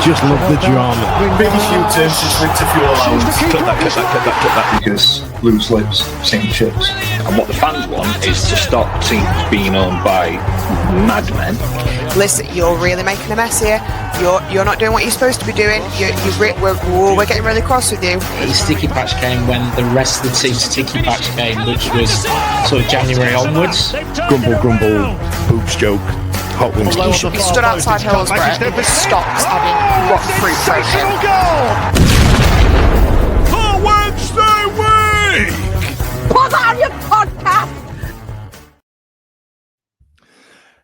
just love the drama. Maybe few turns since Victor Fuel allowance. Clip that. Because loose lips, same chips. And what the fans want is to stop teams being owned by madmen. Listen, you're really making a mess here. You're not doing what you're supposed to be doing. We're getting really cross with you. The sticky patch came when the rest of the team's sticky patch came, which was sort of January onwards. Grumble, boobs joke, hot wings. You should be stood outside Hillsborough in the stocks having rotten fruit frozen. The Wednesday week! Put on your podcast!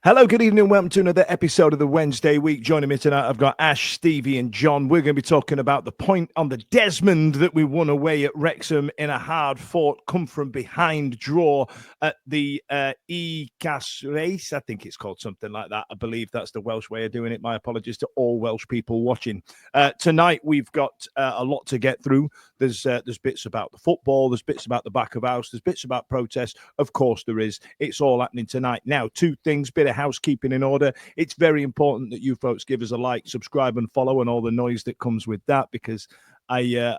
Hello, good evening, welcome to another episode of the Wednesday week. Joining me tonight, I've got Ash, Stevie and John. We're going to be talking about the point on the Desmond that we won away at Wrexham in a hard-fought, come-from-behind draw at the E-Cas race. I think it's called something like that. I believe that's the Welsh way of doing it. My apologies to all Welsh people watching. Tonight, we've got a lot to get through. There's bits about the football. There's bits about the back of house. There's bits about protests. Of course, there is. It's all happening tonight. Now, two things, bit of housekeeping in order. It's very important that you folks give us a like, subscribe and follow and all the noise that comes with that, because I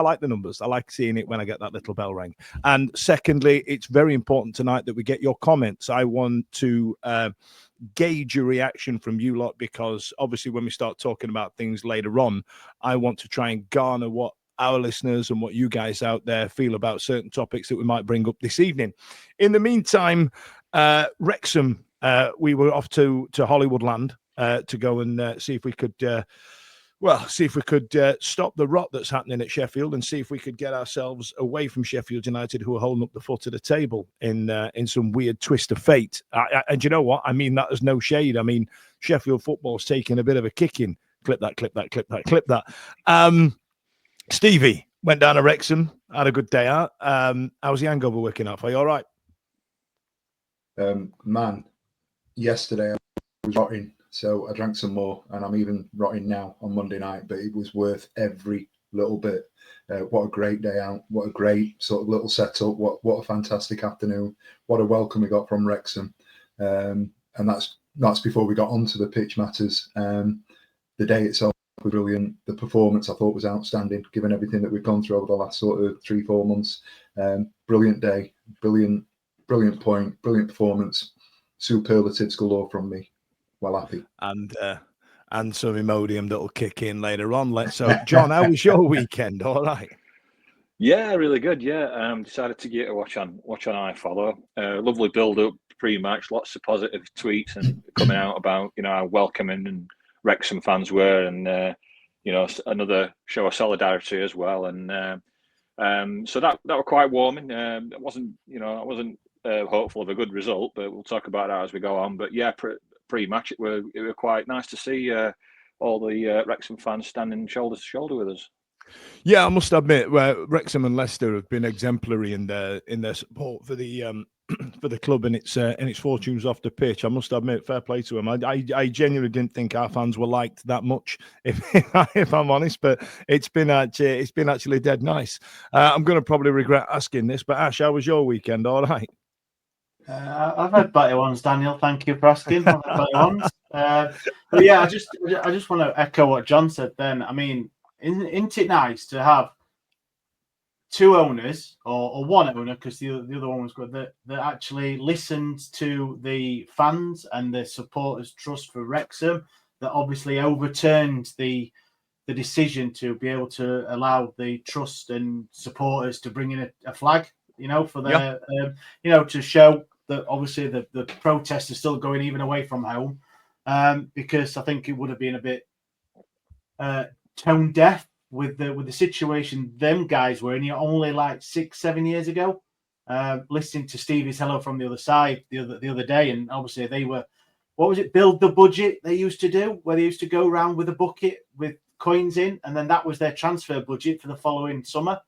like the numbers. I like seeing it when I get that little bell ring. And secondly, it's very important tonight that we get your comments. I want to gauge a reaction from you lot, because obviously when we start talking about things later on, I want to try and garner what our listeners and what you guys out there feel about certain topics that we might bring up this evening. In the meantime, Wrexham, we were off to Hollywood Land to go and see if we could stop the rot that's happening at Sheffield, and see if we could get ourselves away from Sheffield United, who are holding up the foot of the table in some weird twist of fate. And you know what? I mean that as no shade. I mean, Sheffield football's taking a bit of a kicking. Clip that. Stevie went down to Wrexham, had a good day out. How's the hangover working out? Are you all right? Man, yesterday I was rotting, so I drank some more, and I'm even rotting now on Monday night, but it was worth every little bit. What a great day out. What a great sort of little setup. What a fantastic afternoon. What a welcome we got from Wrexham. And that's before we got onto the pitch matters. The day itself was brilliant. The performance I thought was outstanding, given everything that we've gone through over the last sort of 3-4 months. Brilliant day, brilliant point, brilliant performance, superlatives galore from me. Well happy. And some Imodium that'll kick in later on. So, John, how was your weekend? All right. Yeah, really good. Yeah, decided to get a watch on iFollow. Lovely build-up pre-match, lots of positive tweets and coming out about how welcoming and Wrexham fans were, and another show of solidarity as well. And so that were quite warming. I wasn't hopeful of a good result, but we'll talk about that as we go on. But yeah, pre-match it were quite nice to see all the Wrexham fans standing shoulder to shoulder with us. Yeah, I must admit, Wrexham and Leicester have been exemplary in their support for the for the club and its fortunes off the pitch. I must admit, fair play to them. I genuinely didn't think our fans were liked that much, if I'm honest. But it's been actually dead nice. I'm going to probably regret asking this, but Ash, how was your weekend? All right. I've had better ones, Daniel. Thank you for asking. I've had better ones. But yeah, I just want to echo what John said. Then, I mean, isn't it nice to have two owners or one owner, because the other one was good, that actually listened to the fans and the supporters' trust for Wrexham, that obviously overturned the decision to be able to allow the trust and supporters to bring in a flag, for their, to show that obviously the protests are still going even away from home, because I think it would have been a bit tone deaf with the situation them guys were in only like 6-7 years ago. Listening to Stevie's Hello from the Other Side the other day, and obviously they were, what was it, build the budget they used to do, where they used to go around with a bucket with coins in, and then that was their transfer budget for the following summer.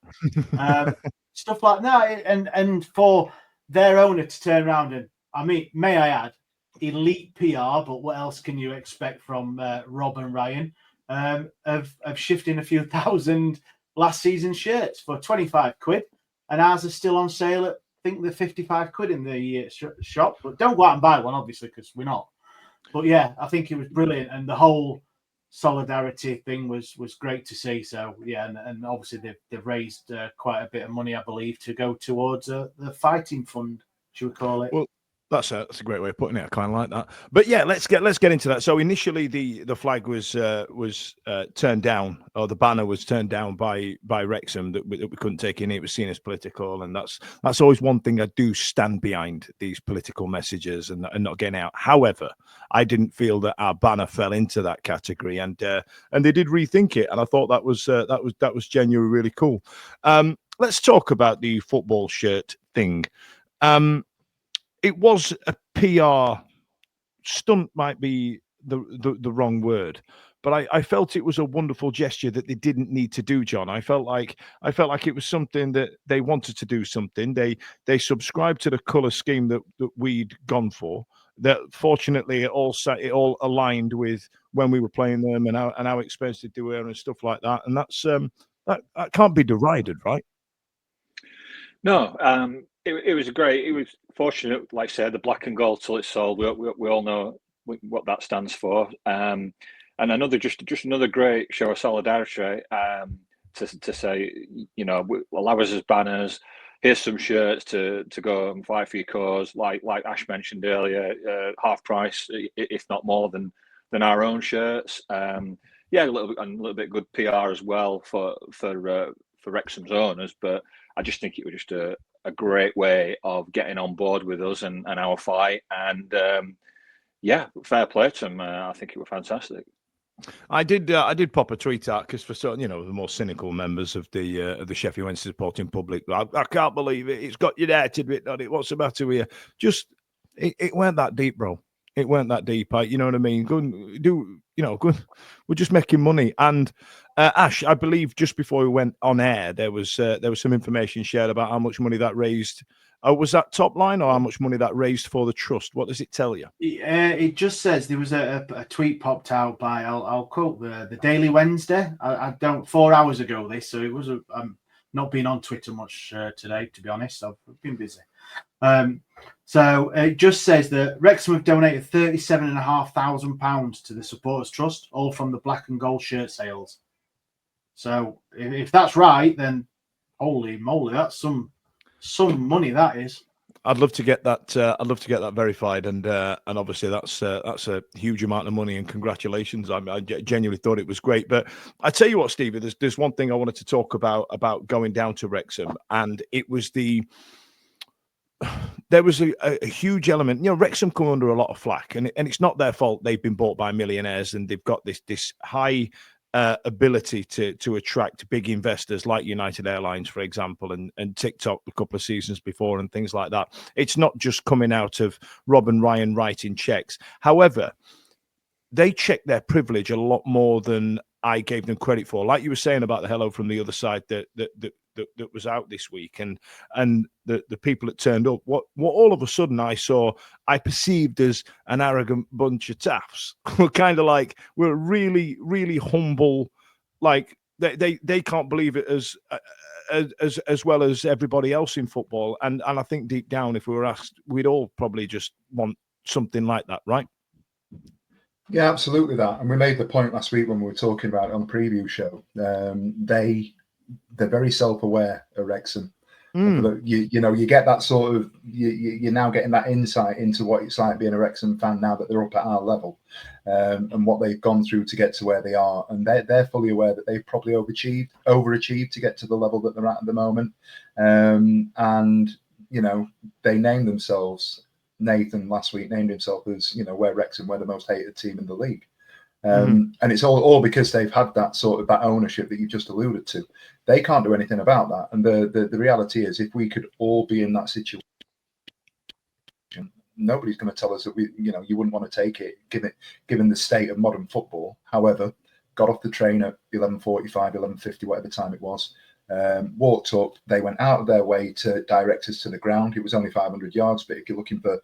Stuff like that, and for their owner to turn around and, I mean, may I add, elite PR, but what else can you expect from Rob and Ryan, of shifting a few thousand last season shirts for 25 quid, and ours are still on sale at, I think, the 55 quid in the shop. But don't go out and buy one, obviously, because we're not. But yeah, I think it was brilliant, and the whole solidarity thing was great to see. So yeah, and obviously they've raised quite a bit of money, I believe, to go towards the fighting fund, should we call it? Well, that's a great way of putting it. I kind of like that. But yeah, let's get into that. So initially, the flag was turned down, or the banner was turned down by Wrexham that we couldn't take in. It was seen as political, and that's always one thing I do stand behind, these political messages and not getting out. However, I didn't feel that our banner fell into that category, and they did rethink it, and I thought that was genuinely really cool. Let's talk about the football shirt thing. It was a PR stunt, might be the wrong word, but I felt it was a wonderful gesture that they didn't need to do, John. I felt like it was something that they wanted to do something. They subscribed to the colour scheme that we'd gone for. That fortunately it all aligned with when we were playing them and how expensive they were and stuff like that. And that's that can't be derided, right? No, it was great. It was fortunate, like I said, the black and gold till it's sold. We all know what that stands for. And another another great show of solidarity to say, allow us as banners. Here's some shirts to go and fight for your cause. Like Ash mentioned earlier, half price, if not more than our own shirts. Yeah, a little bit good PR as well for Wrexham's owners, but I just think it was just a great way of getting on board with us and our fight. And yeah, fair play to them. I think it was fantastic. I did pop a tweet out because for the more cynical members of the Sheffield Wednesday supporting public, I can't believe it. It's got United written on it. What's the matter here? Just it weren't that deep, bro. It weren't that deep. You know what I mean? Go and do, good. We're just making money. And Ash, I believe just before we went on air, there was some information shared about how much money that raised. Was that top line, or how much money that raised for the trust? What does it tell you? It just says there was a tweet popped out by I'll quote the Daily Wednesday. I don't 4 hours ago this, so it was not been on Twitter much today, to be honest. I've been busy. So it just says that Wrexham have donated £37,500 to the Supporters Trust, all from the black and gold shirt sales. So if that's right, then holy moly, that's some money, that is. I'd love to get that. I'd love to get that verified, and obviously that's a huge amount of money. And congratulations! I genuinely thought it was great. But I tell you what, Stevie, there's one thing I wanted to talk about going down to Wrexham, and it was there was a huge element. Wrexham come under a lot of flack, and it's not their fault. They've been bought by millionaires, and they've got this high ability to attract big investors like United Airlines, for example, and TikTok a couple of seasons before and things like that. It's not just coming out of Rob and Ryan writing checks. However, they check their privilege a lot more than I gave them credit for. Like you were saying about the hello from the other side that was out this week, and the people that turned up, what all of a sudden I perceived as an arrogant bunch of taffs. We're kind of like, we're really, really humble. Like they can't believe it as well as everybody else in football. And I think deep down, if we were asked, we'd all probably just want something like that, right? Yeah, absolutely that. And we made the point last week when we were talking about it on the preview show. They're very self-aware at Wrexham. You get that sort of you're now getting that insight into what it's like being a Wrexham fan now that they're up at our level, and what they've gone through to get to where they are, and they're fully aware that they've probably overachieved to get to the level that they're at the moment, and they named themselves. Nathan last week named himself as we're Wrexham, we're the most hated team in the league. And it's all because they've had that sort of that ownership that you just alluded to. They can't do anything about that. And the reality is, if we could all be in that situation, nobody's going to tell us that you wouldn't want to take it, given the state of modern football. However, got off the train at 11:45, 11:50, whatever time it was. Walked up. They went out of their way to direct us to the ground. It was only 500 yards, but if you're looking for,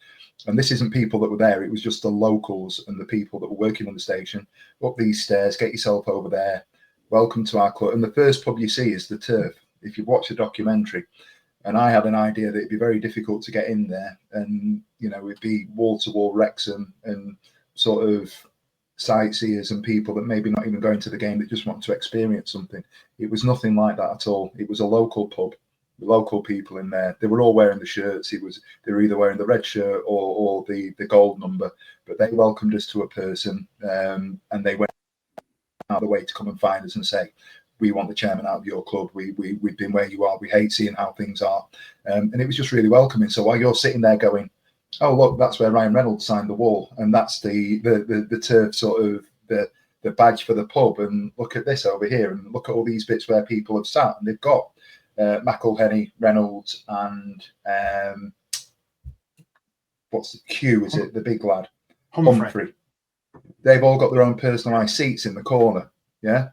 and this isn't people that were there, it was just the locals and the people that were working on the station. Up these stairs, get yourself over there. Welcome to our club. And the first pub you see is the Turf. If you've watched the documentary, and I had an idea that it'd be very difficult to get in there, and it'd be wall to wall Wrexham and sort of sightseers and people that maybe not even going to the game that just want to experience something. It was nothing like that at all. It was a local pub, local people in there. They were all wearing the shirts. They were either wearing the red shirt or the gold number, but they welcomed us to a person, and they went out of the way to come and find us and say, we want the chairman out of your club. We've been where you are. We hate seeing how things are. And it was just really welcoming. So while you're sitting there going, oh, look, that's where Ryan Reynolds signed the wall. And that's the turf sort of the badge for the pub. And look at this over here. And look at all these bits where people have sat. And they've got McElhenney, Reynolds, and what's the Q, is it? The big lad. Humphrey. They've all got their own personalised seats in the corner. Yeah.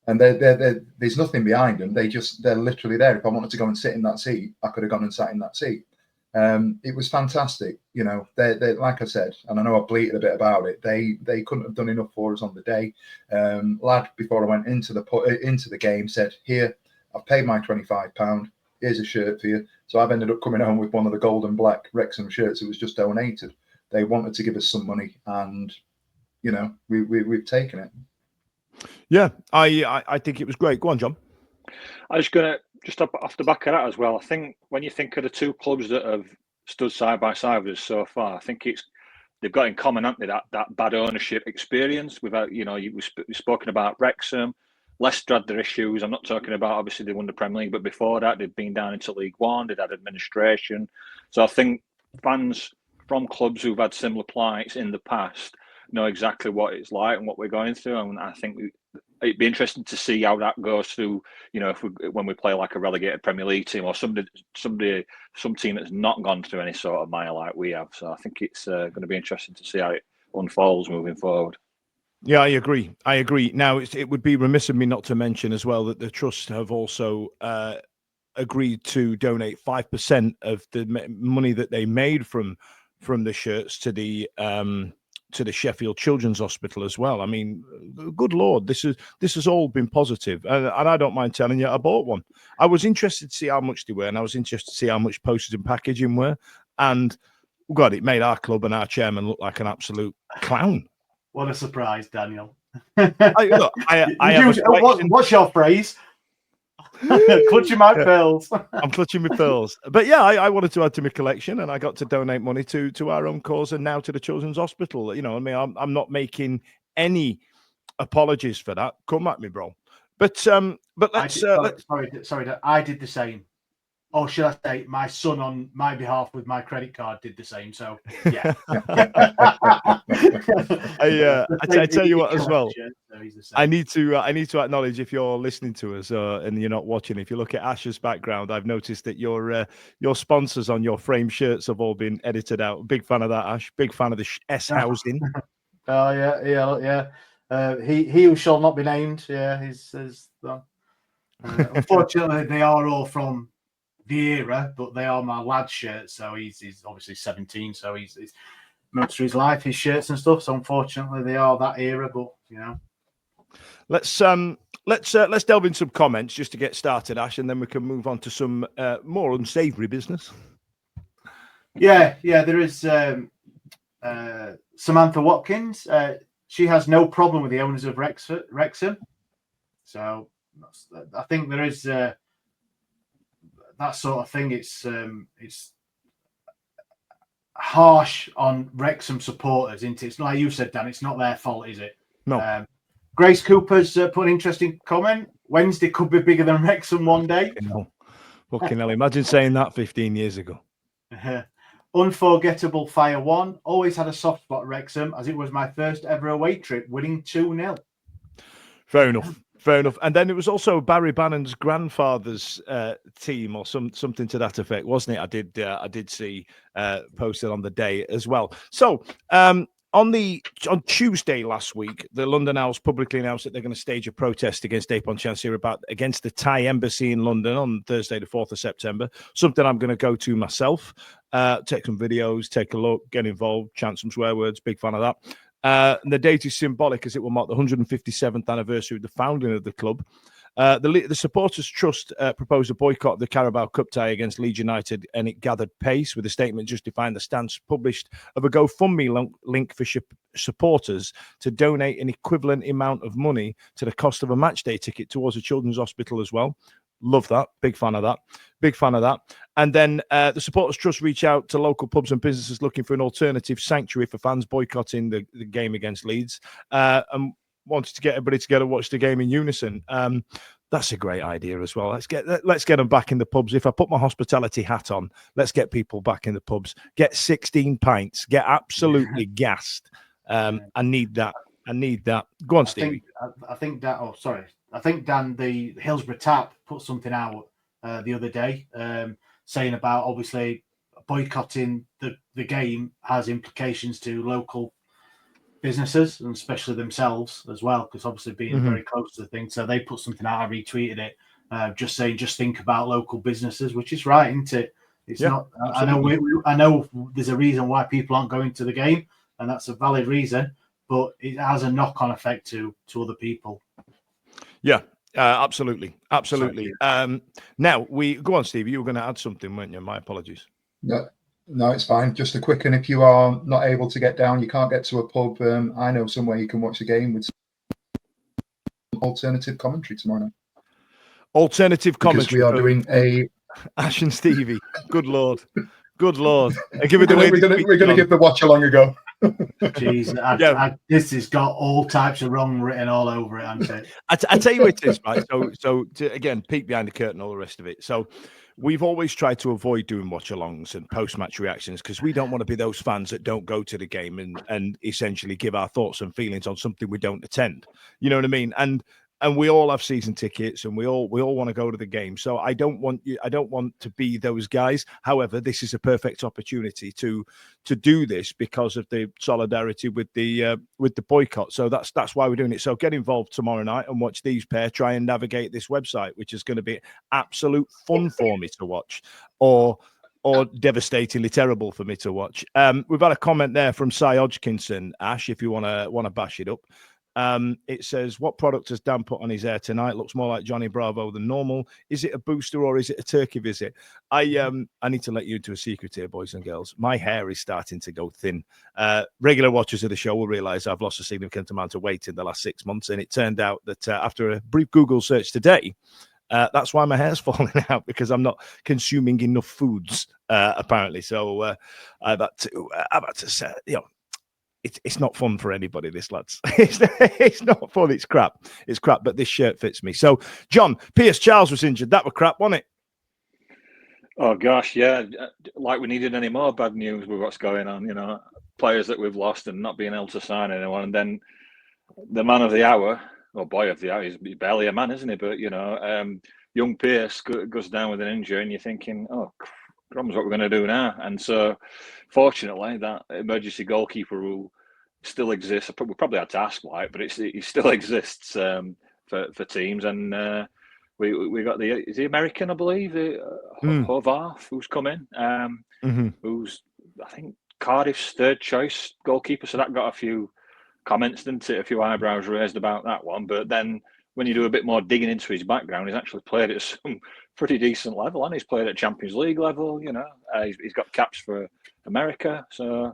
And there's nothing behind them. They're literally there. If I wanted to go and sit in that seat, I could have gone and sat in that seat. It was fantastic. You know, they like I said, and I know I bleated a bit about it. They couldn't have done enough for us on the day. Lad, before I went into the game, said, "Here, I've paid my £25. Here's a shirt for you." So I've ended up coming home with one of the gold and black Wrexham shirts. It was just donated. They wanted to give us some money, and you know, we've taken it. Yeah, I think it was great. Go on, John. I was going to just off the back of that as well. I think when you think of the two clubs that have stood side by side with us so far, I think they've got in common, haven't they, that bad ownership experience. Without, you know, we've spoken about Wrexham. Leicester had their issues. I'm not talking about, obviously they won the Premier League, but before that they'd been down into League One. They'd had administration. So I think fans from clubs who've had similar plights in the past know exactly what it's like and what we're going through. And I think it'd be interesting to see how that goes through, you know, when we play like a relegated Premier League team or some team that's not gone through any sort of mire like we have. So I think it's going to be interesting to see how it unfolds moving forward. Yeah, I agree. Now, it would be remiss of me not to mention as well that the Trust have also agreed to donate 5% of the money that they made from the shirts to the Sheffield Children's Hospital as well. I mean, good Lord, this has all been positive, and I don't mind telling you, I bought one. I was interested to see how much they were, and I was interested to see how much postage and packaging were, and God, it made our club and our chairman look like an absolute clown. What a surprise, Daniel. What's your phrase? Clutching my pearls. I'm clutching my pearls. But yeah, I wanted to add to my collection, and I got to donate money to our own cause and now to the Children's Hospital. You know, I mean, I'm not making any apologies for that. Come at me, bro. But let's. Sorry, I did the same. Or should I say, my son on my behalf with my credit card did the same. So yeah. I tell you what as well. I need to acknowledge, if you're listening to us and you're not watching, if you look at Ash's background, I've noticed that your sponsors on your frame shirts have all been edited out. Big fan of that, Ash. Big fan of the S housing. Oh yeah. He who shall not be named. Yeah, he's unfortunately they are all from the era, but they are my lad shirts. So he's obviously 17, so he's most of his life his shirts and stuff. So unfortunately they are that era, but you know. Let's delve into some comments just to get started, Ash, and then we can move on to some more unsavoury business. Yeah, there is Samantha Watkins. She has no problem with the owners of Wrexham. So I think there is that sort of thing. It's harsh on Wrexham supporters, isn't it? It's like you said, Dan. It's not their fault, is it? No. Grace Cooper's put an interesting comment. Wednesday could be bigger than Wrexham one day. Fucking hell! Imagine saying that 15 years ago. Unforgettable Fire 1. Always had a soft spot at Wrexham, as it was my first ever away trip, winning 2-0. Fair enough. And then it was also Barry Bannon's grandfather's team, or something to that effect, wasn't it? I did see posted on the day as well. So on Tuesday last week, the London Owls publicly announced that they're going to stage a protest against Dapon Chancellor against the Thai embassy in London on Thursday, the 4th of September. Something I'm going to go to myself, take some videos, take a look, get involved, chant some swear words. Big fan of that. The date is symbolic as it will mark the 157th anniversary of the founding of the club. The Supporters Trust proposed a boycott of the Carabao Cup tie against Leeds United, and it gathered pace with a statement justifying the stance published of a GoFundMe link for supporters to donate an equivalent amount of money to the cost of a matchday ticket towards a children's hospital as well. Love that. Big fan of that. Big fan of that. And then the Supporters Trust reached out to local pubs and businesses looking for an alternative sanctuary for fans boycotting the game against Leeds, and wanted to get everybody together, watch the game in unison. That's a great idea as well. Let's get them back in the pubs. If I put my hospitality hat on, let's get people back in the pubs. Get 16 pints. Get absolutely gassed. I need that. Go on, Stevie. I think that. Oh, sorry. I think Dan, the Hillsborough Tap put something out the other day saying about obviously boycotting the game has implications to local businesses and especially themselves as well, because obviously being very close to the thing. So they put something out. I retweeted it, just saying, just think about local businesses, which is right, isn't it? It's not. Absolutely. I know there's a reason why people aren't going to the game, and that's a valid reason, but it has a knock-on effect to other people. Yeah, absolutely. Now we go on, Steve. You were going to add something, weren't you? My apologies. No, it's fine. Just a quick, and if you are not able to get down, you can't get to a pub, I know somewhere you can watch the game with alternative commentary tomorrow night. Alternative commentary. Because we are doing a Ash and Stevie. Good Lord. We're going to give the watch along ago. Jeez, this has got all types of wrong written all over it, hasn't it? I tell you what it is, right? So to, again, peek behind the curtain, all the rest of it. So we've always tried to avoid doing watch-alongs and post-match reactions because we don't want to be those fans that don't go to the game and essentially give our thoughts and feelings on something we don't attend. You know what I mean? And we all have season tickets, and we all want to go to the game. So I don't want to be those guys. However, this is a perfect opportunity to do this because of the solidarity with the boycott. So that's why we're doing it. So get involved tomorrow night and watch these pair try and navigate this website, which is going to be absolute fun for me to watch, or devastatingly terrible for me to watch. We've had a comment there from Cy Hodgkinson. Ash, if you want to bash it up. It says, what product has Dan put on his hair tonight? Looks more like Johnny Bravo than normal. Is it a booster or is it a turkey visit? I need to let you into a secret here, boys and girls. My hair is starting to go thin. Regular watchers of the show will realize I've lost a significant amount of weight in the last 6 months, and it turned out that after a brief Google search today, that's why my hair's falling out, because I'm not consuming enough foods, apparently. So I've had to say, it's not fun for anybody, this, lads. It's not fun. It's crap. But this shirt fits me. So, John, Pierce Charles was injured. That was crap, wasn't it? Oh, gosh, yeah. Like we needed any more bad news with what's going on, players that we've lost and not being able to sign anyone. And then the man of the hour, or boy of the hour, he's barely a man, isn't he? But, young Pierce goes down with an injury and you're thinking, oh, crumbs, what we're going to do now? And so, fortunately, that emergency goalkeeper rule still exists. We probably had to ask why, but it still exists for teams. And we got is the American, I believe, Hovarth, who's come in, who's, I think, Cardiff's third choice goalkeeper. So that got a few comments, didn't it? A few eyebrows raised about that one. But then when you do a bit more digging into his background, he's actually played at some pretty decent level, and he's played at Champions League level. He's got caps for America. So,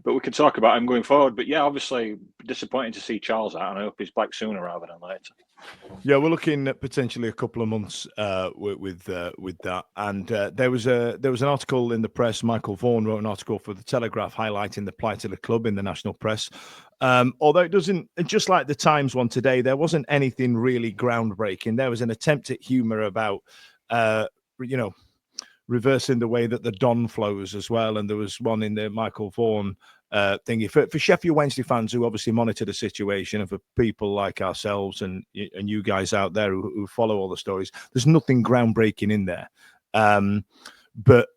but we could talk about him going forward. But yeah, obviously disappointing to see Charles out, and I hope he's back sooner rather than later. Yeah, we're looking at potentially a couple of months with that. And there was an article in the press. Michael Vaughan wrote an article for the Telegraph highlighting the plight of the club in the national press. Although it doesn't, just like the Times one today, there wasn't anything really groundbreaking. There was an attempt at humour about, reversing the way that the Don flows as well. And there was one in the Michael Vaughan thingy for Sheffield Wednesday fans who obviously monitor the situation, and for people like ourselves and you guys out there who follow all the stories. There's nothing groundbreaking in there, but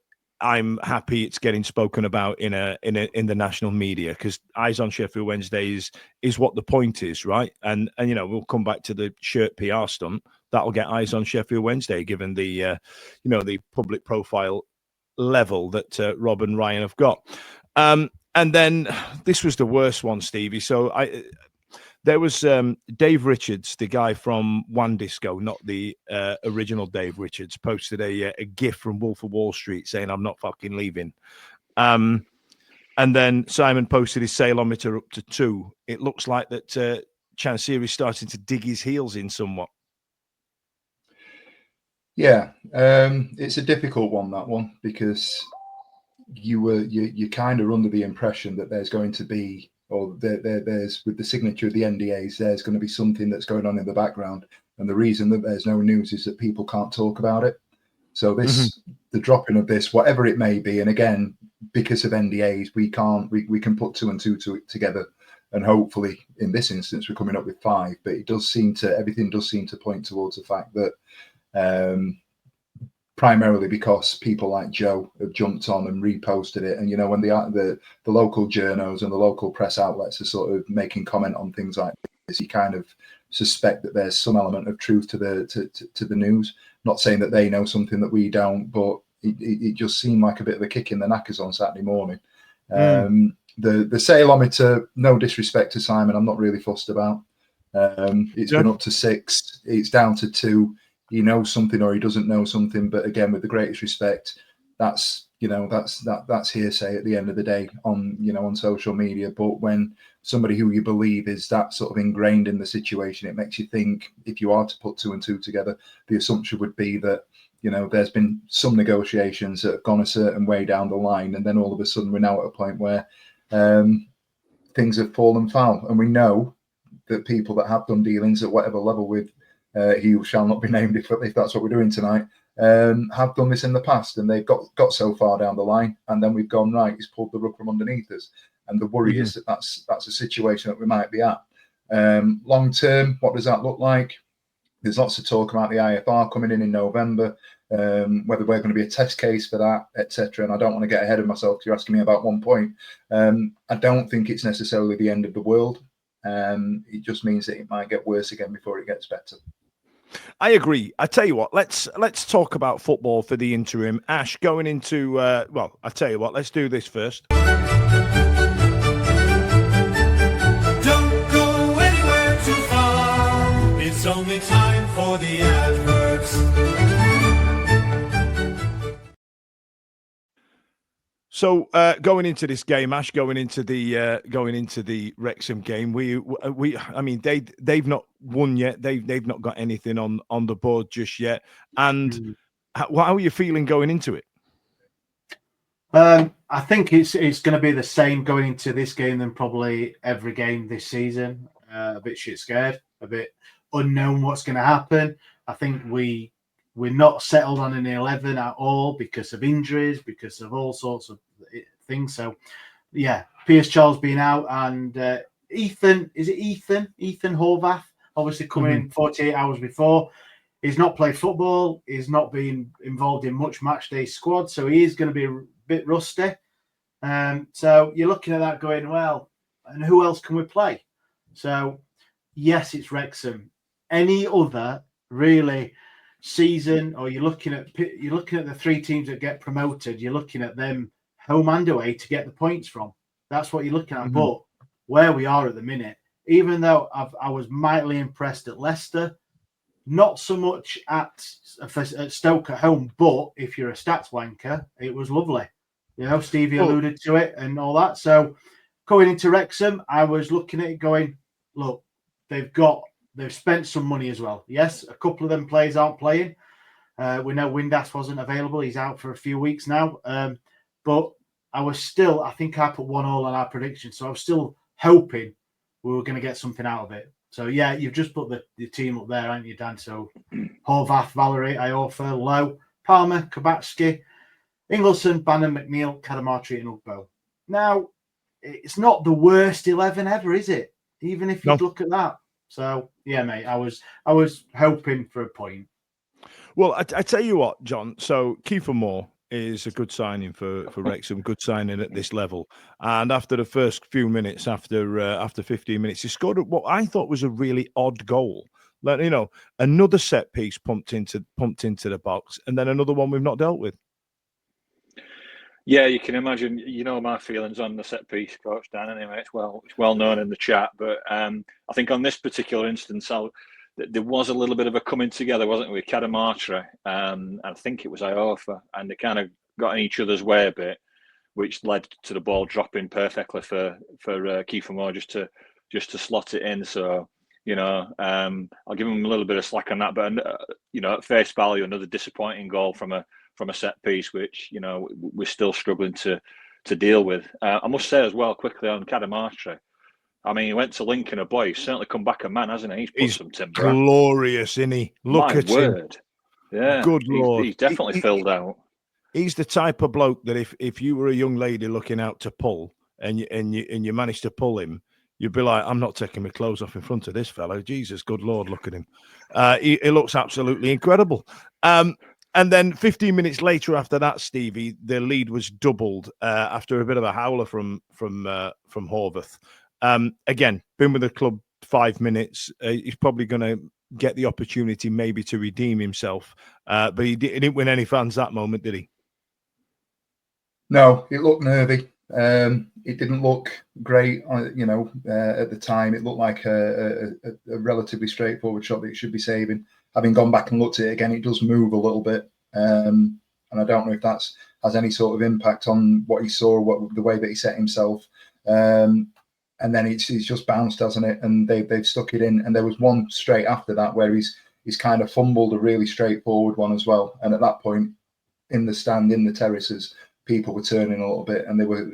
I'm happy it's getting spoken about in the national media, because eyes on Sheffield Wednesday is what the point is, right? And we'll come back to the shirt PR stunt. That'll get eyes on Sheffield Wednesday, given the the public profile level that Rob and Ryan have got. And then this was the worst one, Stevie. So There was Dave Richards, the guy from One Disco, not the original Dave Richards, posted a GIF from Wolf of Wall Street saying, "I'm not fucking leaving." And then Simon posted his saleometer up to 2. It looks like that Chansiri is starting to dig his heels in somewhat. Yeah, it's a difficult one, that one, because you kind of under the impression that there's going to be, or there's with the signature of the NDAs, there's going to be something that's going on in the background, and the reason that there's no news is that people can't talk about it. So this, the dropping of this, whatever it may be, and again, because of NDAs, we can put 2 and 2 together, and hopefully in this instance we're coming up with 5. But everything does seem to point towards the fact that primarily because people like Joe have jumped on and reposted it, and when the local journos and the local press outlets are sort of making comment on things like this, you kind of suspect that there's some element of truth to the news. Not saying that they know something that we don't, but it just seemed like a bit of a kick in the knackers on Saturday morning. The saleometer, no disrespect to Simon, I'm not really fussed about. It's been up to 6, it's down to 2. He knows something or he doesn't know something, but again, with the greatest respect, that's hearsay at the end of the day on social media. But when somebody who you believe is that sort of ingrained in the situation, it makes you think, if you are to put 2 and 2 together, the assumption would be that there's been some negotiations that have gone a certain way down the line, and then all of a sudden we're now at a point where things have fallen foul, and we know that people that have done dealings at whatever level with he who shall not be named, if that's what we're doing tonight, have done this in the past, and they've got so far down the line, and then we've gone, right, he's pulled the rug from underneath us. And the worry is that that's a situation that we might be at. Long term, what does that look like? There's lots of talk about the IFR coming in November, whether we're going to be a test case for that, etc. And I don't want to get ahead of myself, because you're asking me about one point. I don't think it's necessarily the end of the world. It just means that it might get worse again before it gets better. I agree. I tell you what, let's talk about football for the interim. Ash, going into well, I tell you what, let's do this first. Don't go anywhere too far. It's only time for the adverts. So going into this game, Ash, going into the Wrexham game, I mean, they've not won yet. They've not got anything on the board just yet. And how are you feeling going into it? I think it's going to be the same going into this game than probably every game this season. A bit shit scared, a bit unknown what's going to happen. I think we're not settled on an 11 at all because of injuries, because of all sorts of things. So, yeah, Piers Charles being out, and Ethan Horvath, obviously coming in 48 hours before. He's not played football. He's not been involved in much match day squad, so he is going to be a bit rusty. So you're looking at that going, well, and who else can we play? So, yes, it's Wrexham. Any other really season, or you're looking at the 3 teams that get promoted, you're looking at them home and away to get the points from. That's what you're looking at. But where we are at the minute, even though I was mightily impressed at Leicester, not so much at Stoke at home, but if you're a stats wanker, it was lovely. Stevie alluded to it and all that. So going into Wrexham, I was looking at it going, look, they've spent some money as well. Yes, a couple of them players aren't playing. We know Windass wasn't available. He's out for a few weeks now. But I think I put 1-1 on our prediction. So I was still hoping we were going to get something out of it. So, yeah, you've just put the team up there, haven't you, Dan? So Horvath, Valerie, Iorfa, Lowe, Palmer, Kabatsky, Ingleson, Bannon, McNeil, Kadamartri and Ugbo. Now, it's not the worst 11 ever, is it? Even if you look at that. So, yeah, mate, I was hoping for a point. Well, I tell you what, John. So Kiefer Moore is a good signing for Wrexham, good signing at this level. And after the first few minutes, after 15 minutes, he scored what I thought was a really odd goal. Like, another set piece pumped into the box, and then another one we've not dealt with. Yeah, you can imagine. You know my feelings on the set piece, Coach Dan. Anyway, it's well known in the chat. But I think on this particular instance, there was a little bit of a coming together, wasn't it, with Cadamartra? I think it was Iofa, and they kind of got in each other's way a bit, which led to the ball dropping perfectly for Kiefer Moore just to slot it in. So I'll give him a little bit of slack on that. But at face value, another disappointing goal from a set piece, which we're still struggling to deal with. I must say as well, quickly on Cadamartra, I mean, he went to Lincoln, a boy. He's certainly come back a man, hasn't he? He's put some timber on. Glorious, isn't he? Look at him. Yeah, good Lord. He's definitely filled out. He's the type of bloke that if you were a young lady looking out to pull and you managed to pull him, you'd be like, I'm not taking my clothes off in front of this fellow. Jesus, good Lord, look at him. He looks absolutely incredible. And then 15 minutes later after that, Stevie, the lead was doubled after a bit of a howler from Horvath. Again, been with the club 5 minutes. He's probably going to get the opportunity maybe to redeem himself. But he didn't win any fans that moment, did he? No, it looked nervy. It didn't look great, at the time. It looked like a relatively straightforward shot that it should be saving. Having gone back and looked at it again, it does move a little bit. And I don't know if that has any sort of impact on what he saw, the way that he set himself. And then he's just bounced, hasn't it? And they've stuck it in. And there was one straight after that where he's kind of fumbled a really straightforward one as well. And at that point, in the stand, in the terraces, people were turning a little bit, and they were,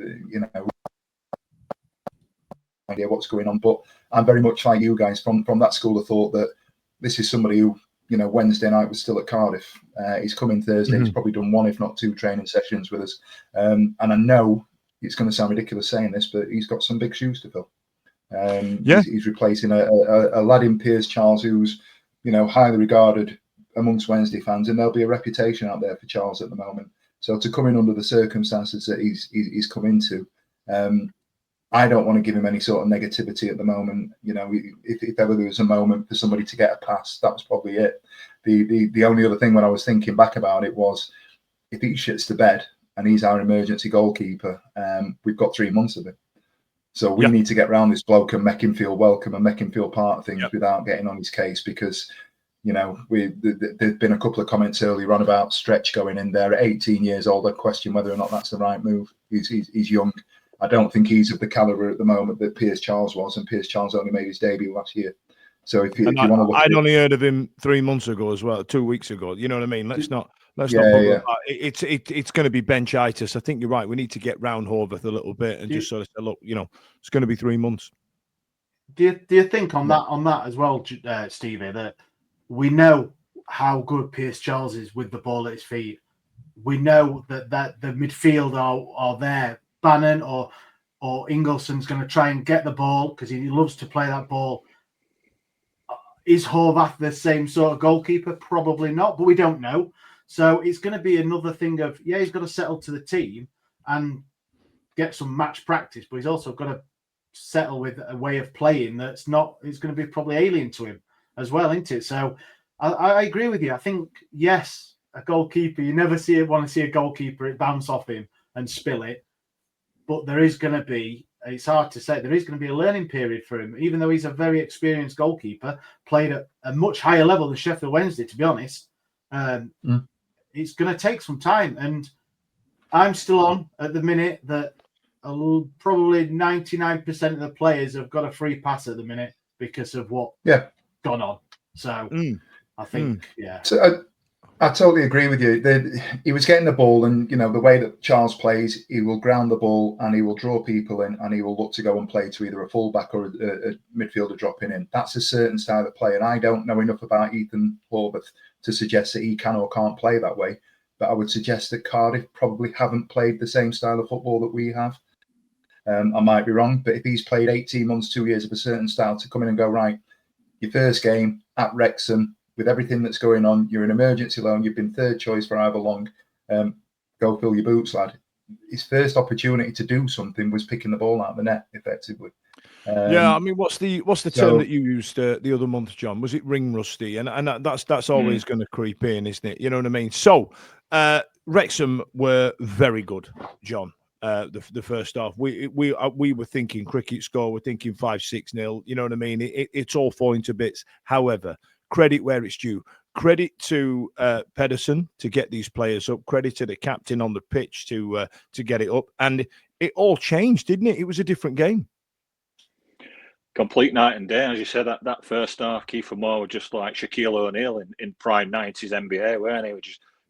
idea what's going on. But I'm very much like you guys from that school of thought that this is somebody who, Wednesday night was still at Cardiff. He's coming Thursday. Mm-hmm. He's probably done 1, if not 2 training sessions with us. And I know it's going to sound ridiculous saying this, but he's got some big shoes to fill. He's replacing a lad in Piers Charles who's, highly regarded amongst Wednesday fans, and there'll be a reputation out there for Charles at the moment. So to come in under the circumstances that he's come into, I don't want to give him any sort of negativity at the moment. If ever there was a moment for somebody to get a pass, that was probably it. The only other thing when I was thinking back about it was, if he shits to bed and he's our emergency goalkeeper, we've got 3 months of it. So we need to get round this bloke and make him feel welcome and make him feel part of things without getting on his case, because there's been a couple of comments earlier on about Stretch going in there at 18 years old. I question whether or not that's the right move. He's young. I don't think he's of the caliber at the moment that Piers Charles was, and Piers Charles only made his debut last year. So if you want to look, I'd only heard of him 3 months ago as well, 2 weeks ago. You know what I mean? Let's not bother. It's going to be benchitis. I think you're right. We need to get round Horvath a little bit and just sort of say, look, it's going to be 3 months. Do you think on that as well, Stevie, that we know how good Piers Charles is with the ball at his feet? We know that the midfield are there. Bannon or Ingleson's going to try and get the ball because he loves to play that ball. Is Horvath the same sort of goalkeeper? Probably not, but we don't know. So it's going to be another thing of, he's got to settle to the team and get some match practice, but he's also got to settle with a way of playing it's going to be probably alien to him as well, isn't it? So I agree with you. I think, yes, a goalkeeper, you never want to see a goalkeeper bounce off him and spill it. But there is going to be, it's hard to say, there is going to be a learning period for him, even though he's a very experienced goalkeeper, played at a much higher level than Sheffield Wednesday, to be honest. It's going to take some time. And I'm still on at the minute that probably 99% of the players have got a free pass at the minute because of what gone on. So I think, So I totally agree with you. He was getting the ball, and the way that Charles plays, he will ground the ball and he will draw people in, and he will look to go and play to either a fullback or a midfielder dropping in. That's a certain style of play, and I don't know enough about Ethan Horvath to suggest that he can or can't play that way. But I would suggest that Cardiff probably haven't played the same style of football that we have. I might be wrong, but if he's played 18 months, 2 years of a certain style, to come in and go, right, your first game at Wrexham, with everything that's going on, you're an emergency loan, you've been third choice for however long, go fill your boots, lad. His first opportunity to do something was picking the ball out of the net, effectively. Yeah, I mean, what's the term so that you used the other month, John? Was it ring rusty? And that's always going to creep in, isn't it? You know what I mean? So, Wrexham were very good, John. The first half, we were thinking cricket score. We're thinking 5-6-0. You know what I mean? It's all falling to bits. However, credit where it's due. Credit to Pedersen to get these players up. Credit to the captain on the pitch to get it up. And it all changed, didn't it? It was a different game. Complete night and day, as you said. That first half, Kiefer Moore was just like Shaquille O'Neal in prime 90s NBA, weren't he?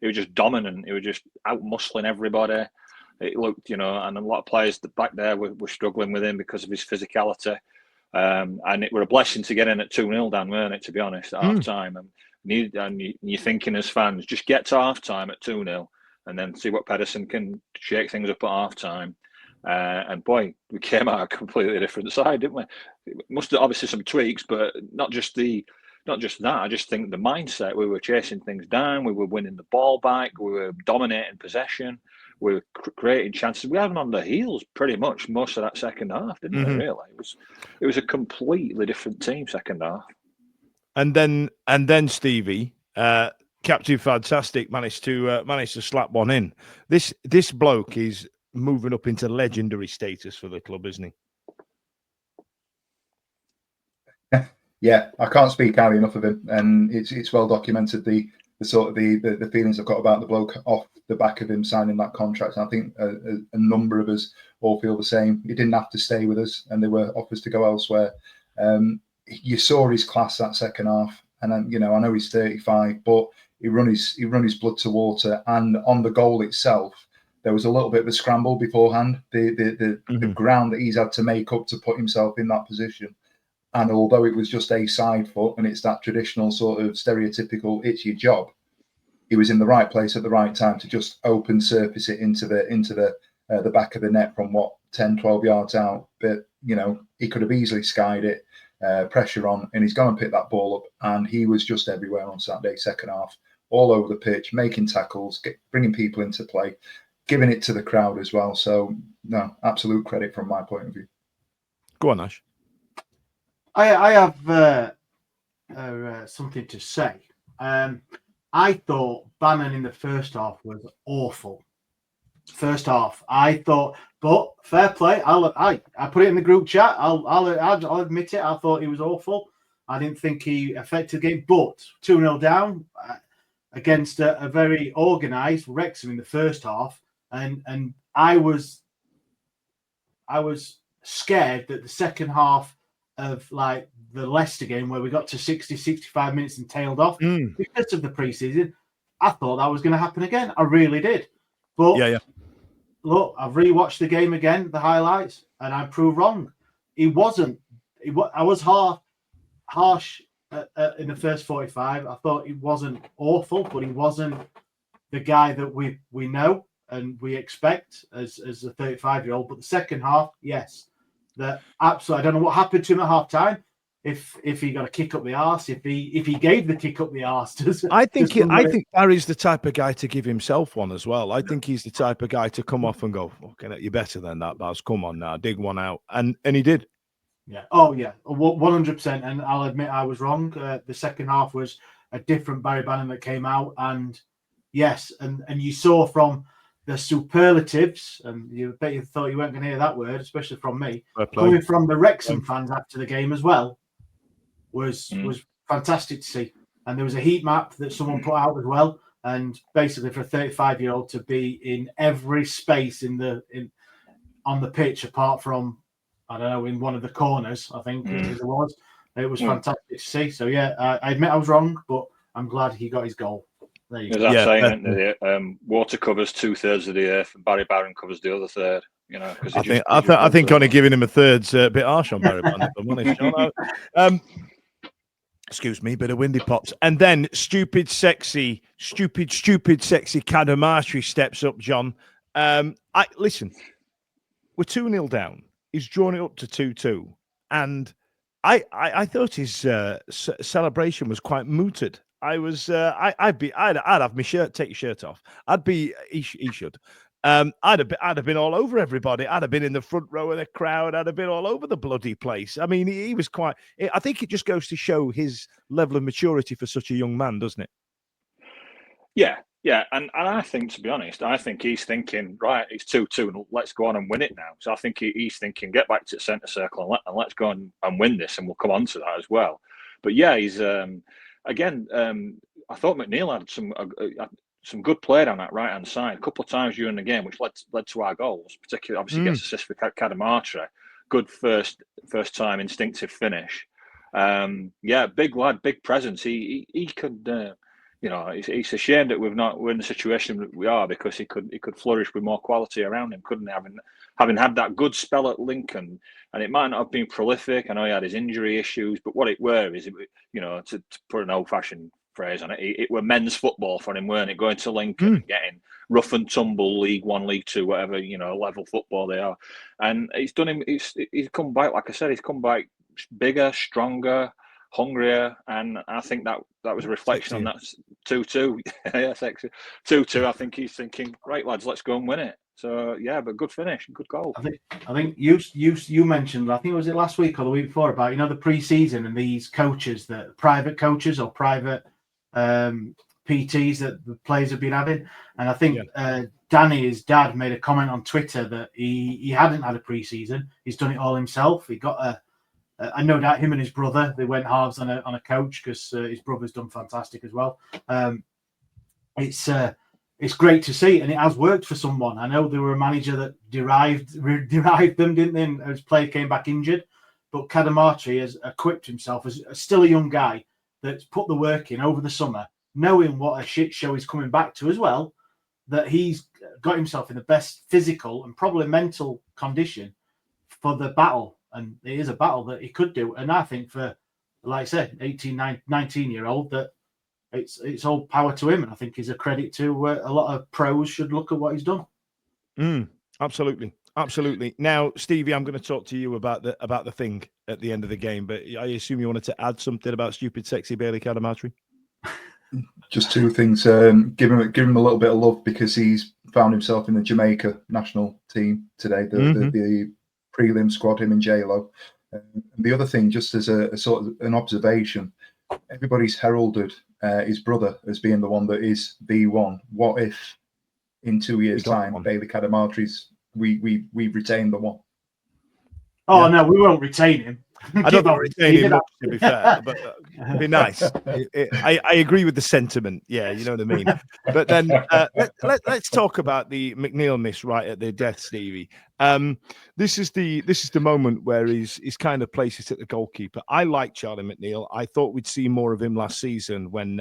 He was just dominant. He was just out muscling everybody. It looked, and a lot of players back there were struggling with him because of his physicality. And it were a blessing to get in at 2-0 down, weren't it, to be honest, at half time. And you're thinking as fans, just get to half time at 2-0 and then see what Pedersen can shake things up at half time. And boy, we came out a completely different side, didn't we? Must have obviously some tweaks, but not just that. I just think the mindset, we were chasing things down, we were winning the ball back, we were dominating possession, we were creating chances. We had them on their heels pretty much most of that second half, didn't we? Really, it was a completely different team second half. And then Stevie, Captain Fantastic managed to slap one in. This bloke is moving up into legendary status for the club, isn't he? Yeah, I can't speak highly enough of him, and it's well documented the sort of the feelings I've got about the bloke off the back of him signing that contract. And I think a number of us all feel the same. He didn't have to stay with us, and there were offers to go elsewhere. You saw his class that second half, and I know he's 35, but he run his blood to water. And on the goal itself, there was a little bit of a scramble beforehand. The ground that he's had to make up to put himself in that position. And although it was just a side foot, and it's that traditional sort of stereotypical, it's your job, he was in the right place at the right time to just open surface it into the back of the net from 10, 12 yards out. But he could have easily skied it, pressure on, and he's going to pick that ball up. And he was just everywhere on Saturday, second half, all over the pitch, making tackles, bringing people into play, giving it to the crowd as well. So no, absolute credit from my point of view. Go on, Ash. I have something to say. I thought Bannon in the first half was awful. First half, I thought, but fair play. I put it in the group chat. I'll admit it. I thought he was awful. I didn't think he affected the game. But 2-0 down against a very organised Wrexham in the first half, and I was scared that the second half of like the Leicester game where we got to 65 minutes and tailed off because of the preseason, I thought that was going to happen again. I really did. But look, I've rewatched the game again, the highlights, and I proved wrong. He wasn't. I was harsh in the first 45. I thought he wasn't awful, but he wasn't the guy that we know and we expect as a 35-year-old. But the second half, yes. That absolutely, I don't know what happened to him at half time. If he got a kick up the arse, if he gave the kick up the arse. I think Barry's the type of guy to give himself one as well. I think he's the type of guy to come off and go, "Okay, you're better than that, Baz. Come on now, dig one out," and he did. Yeah. Oh yeah, 100%. And I'll admit I was wrong. The second half was a different Barry Bannon that came out, and yes, and you saw from the superlatives, and you bet you thought you weren't going to hear that word, especially from me, coming from the Wrexham fans after the game as well, was fantastic to see. And there was a heat map that someone put out as well, and basically for a 35-year-old to be in every space on the pitch, apart from, I don't know, in one of the corners, I think it was fantastic to see. So yeah, I admit I was wrong, but I'm glad he got his goal. There's that saying, water covers 2/3 of the earth, and Barry Barron covers the other third. I think only giving him a third's a bit harsh on Barry Barron. Excuse me, bit of windy pops, and then stupid, sexy Kadamashri steps up. John, listen, we're 2-0 down. He's drawn it up to 2-2, and I thought his celebration was quite mooted. I'd have my shirt, take your shirt off. He should. I'd have been all over everybody. I'd have been in the front row of the crowd. I'd have been all over the bloody place. I mean, he was quite. I think it just goes to show his level of maturity for such a young man, doesn't it? Yeah, and I think, to be honest, I think he's thinking, right, it's 2-2, and let's go on and win it now. So I think he's thinking, get back to the centre circle and let's go and win this, and we'll come on to that as well. But yeah, he's again. I thought McNeil had some good play down that right hand side a couple of times during the game, which led to our goals. Particularly, obviously, gets assist for Cadamarteri. Good first time instinctive finish. Yeah, big lad, big presence. He could. It's a shame that we're in the situation that we are, because he could flourish with more quality around him, couldn't he? Having had that good spell at Lincoln, and it might not have been prolific. I know he had his injury issues, but what it were is, to put an old-fashioned phrase on it, it were men's football for him, weren't it? Going to Lincoln and getting rough and tumble League One, League Two, whatever level football they are, and he's done him. He's come back, like I said, he's come back bigger, stronger, hungrier, and I think that was a reflection on that 2-2. Yeah, sexy 2-2. I think he's thinking, right, lads, let's go and win it. So yeah, but good finish, good goal. I think you mentioned, I think was it last week or the week before, about the pre-season and these coaches, that private coaches or private PTs that the players have been having, and I think Danny, his dad, made a comment on Twitter that he hadn't had a pre-season. He's done it all himself. He got I know that him and his brother, they went halves on a coach, because his brother's done fantastic as well. It's great to see, and it has worked for someone. I know there were a manager that derived them, didn't they? And his player came back injured, but Cadamarteri has equipped himself as still a young guy that's put the work in over the summer, knowing what a shit show he's coming back to as well. That he's got himself in the best physical and probably mental condition for the battle. And it is a battle that he could do. And I think for, like I said, 18, 19-year-old, that it's all power to him. And I think he's a credit to a lot of pros should look at what he's done. Absolutely. Now, Stevie, I'm going to talk to you about the thing at the end of the game, but I assume you wanted to add something about stupid, sexy Bailey Cadamarteri. Just two things. Give him a little bit of love, because he's found himself in the Jamaica national team today. The prelim squad, him and J-Lo. The other thing, just as a sort of an observation, everybody's heralded his brother as being the one that is the one. What if in 2 years' time, Bailey Cadamarteri's we retain the one? Oh, no, we won't retain him. I don't retain him much, to be fair, but it'd be nice. I agree with the sentiment. Yeah, you know what I mean. But then let's talk about the McNeil miss right at the death, Stevie. This is the moment where he's kind of places at the goalkeeper. I like Charlie McNeil. I thought we'd see more of him last season when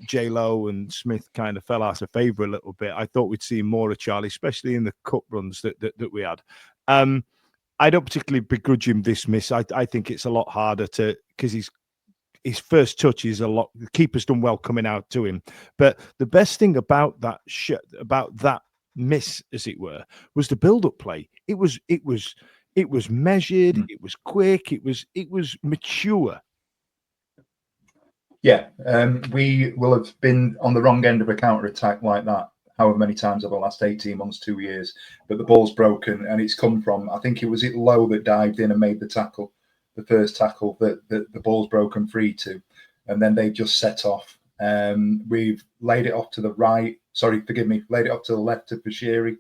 J-Lo and Smith kind of fell out of favour a little bit. I thought we'd see more of Charlie, especially in the cup runs that we had. I don't particularly begrudge him this miss. I think it's a lot harder because his first touch is a lot. The keeper's done well coming out to him, but the best thing about that miss, as it were, was the build-up play. It was measured. It was quick. It was mature. Yeah, we will have been on the wrong end of a counter attack like that however many times over the last 18 months, 2 years, but the ball's broken, and it's come from, I think it was Lowe that dived in and made the tackle, the first tackle that the ball's broken free to, and then they just set off. We've laid it off to the right, laid it off to the left to Bashiri,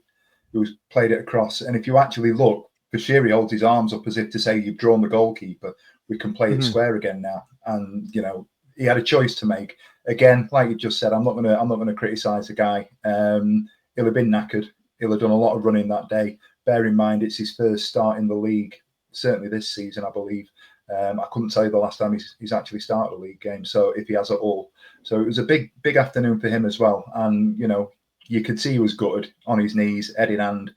who's played it across, and if you actually look, Bashiri holds his arms up as if to say, you've drawn the goalkeeper, we can play it square again now, and he had a choice to make. Again, like you just said, I'm not gonna criticise the guy. He'll have been knackered. He'll have done a lot of running that day. Bear in mind, it's his first start in the league, certainly this season, I believe. I couldn't tell you the last time he's actually started a league game, so if he has at all. So it was a big afternoon for him as well. And you could see he was gutted, on his knees, head in hand,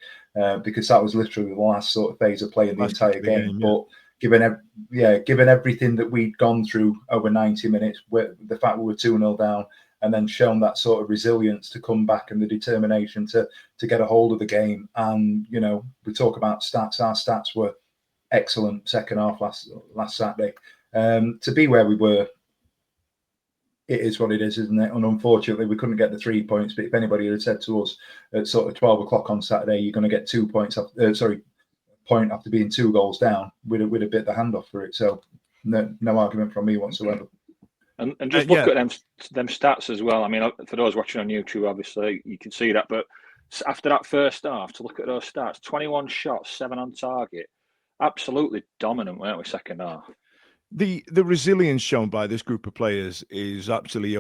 because that was literally the last sort of phase of playing the entire game. But given everything that we'd gone through over 90 minutes, the fact we were 2-0 down, and then shown that sort of resilience to come back and the determination to get a hold of the game. And, we talk about stats. Our stats were excellent second half last Saturday. To be where we were it is what it is, isn't it? And unfortunately, we couldn't get the 3 points. But if anybody had said to us at sort of 12 o'clock on Saturday, you're going to get 2 points, point after being 2 goals down, we'd have bit the hand off for it. So no argument from me whatsoever. And just look at them stats as well. I mean, for those watching on YouTube, obviously you can see that. But after that first half, to look at those stats: 21 shots, 7 on target, absolutely dominant, weren't we? Second half. The resilience shown by this group of players is absolutely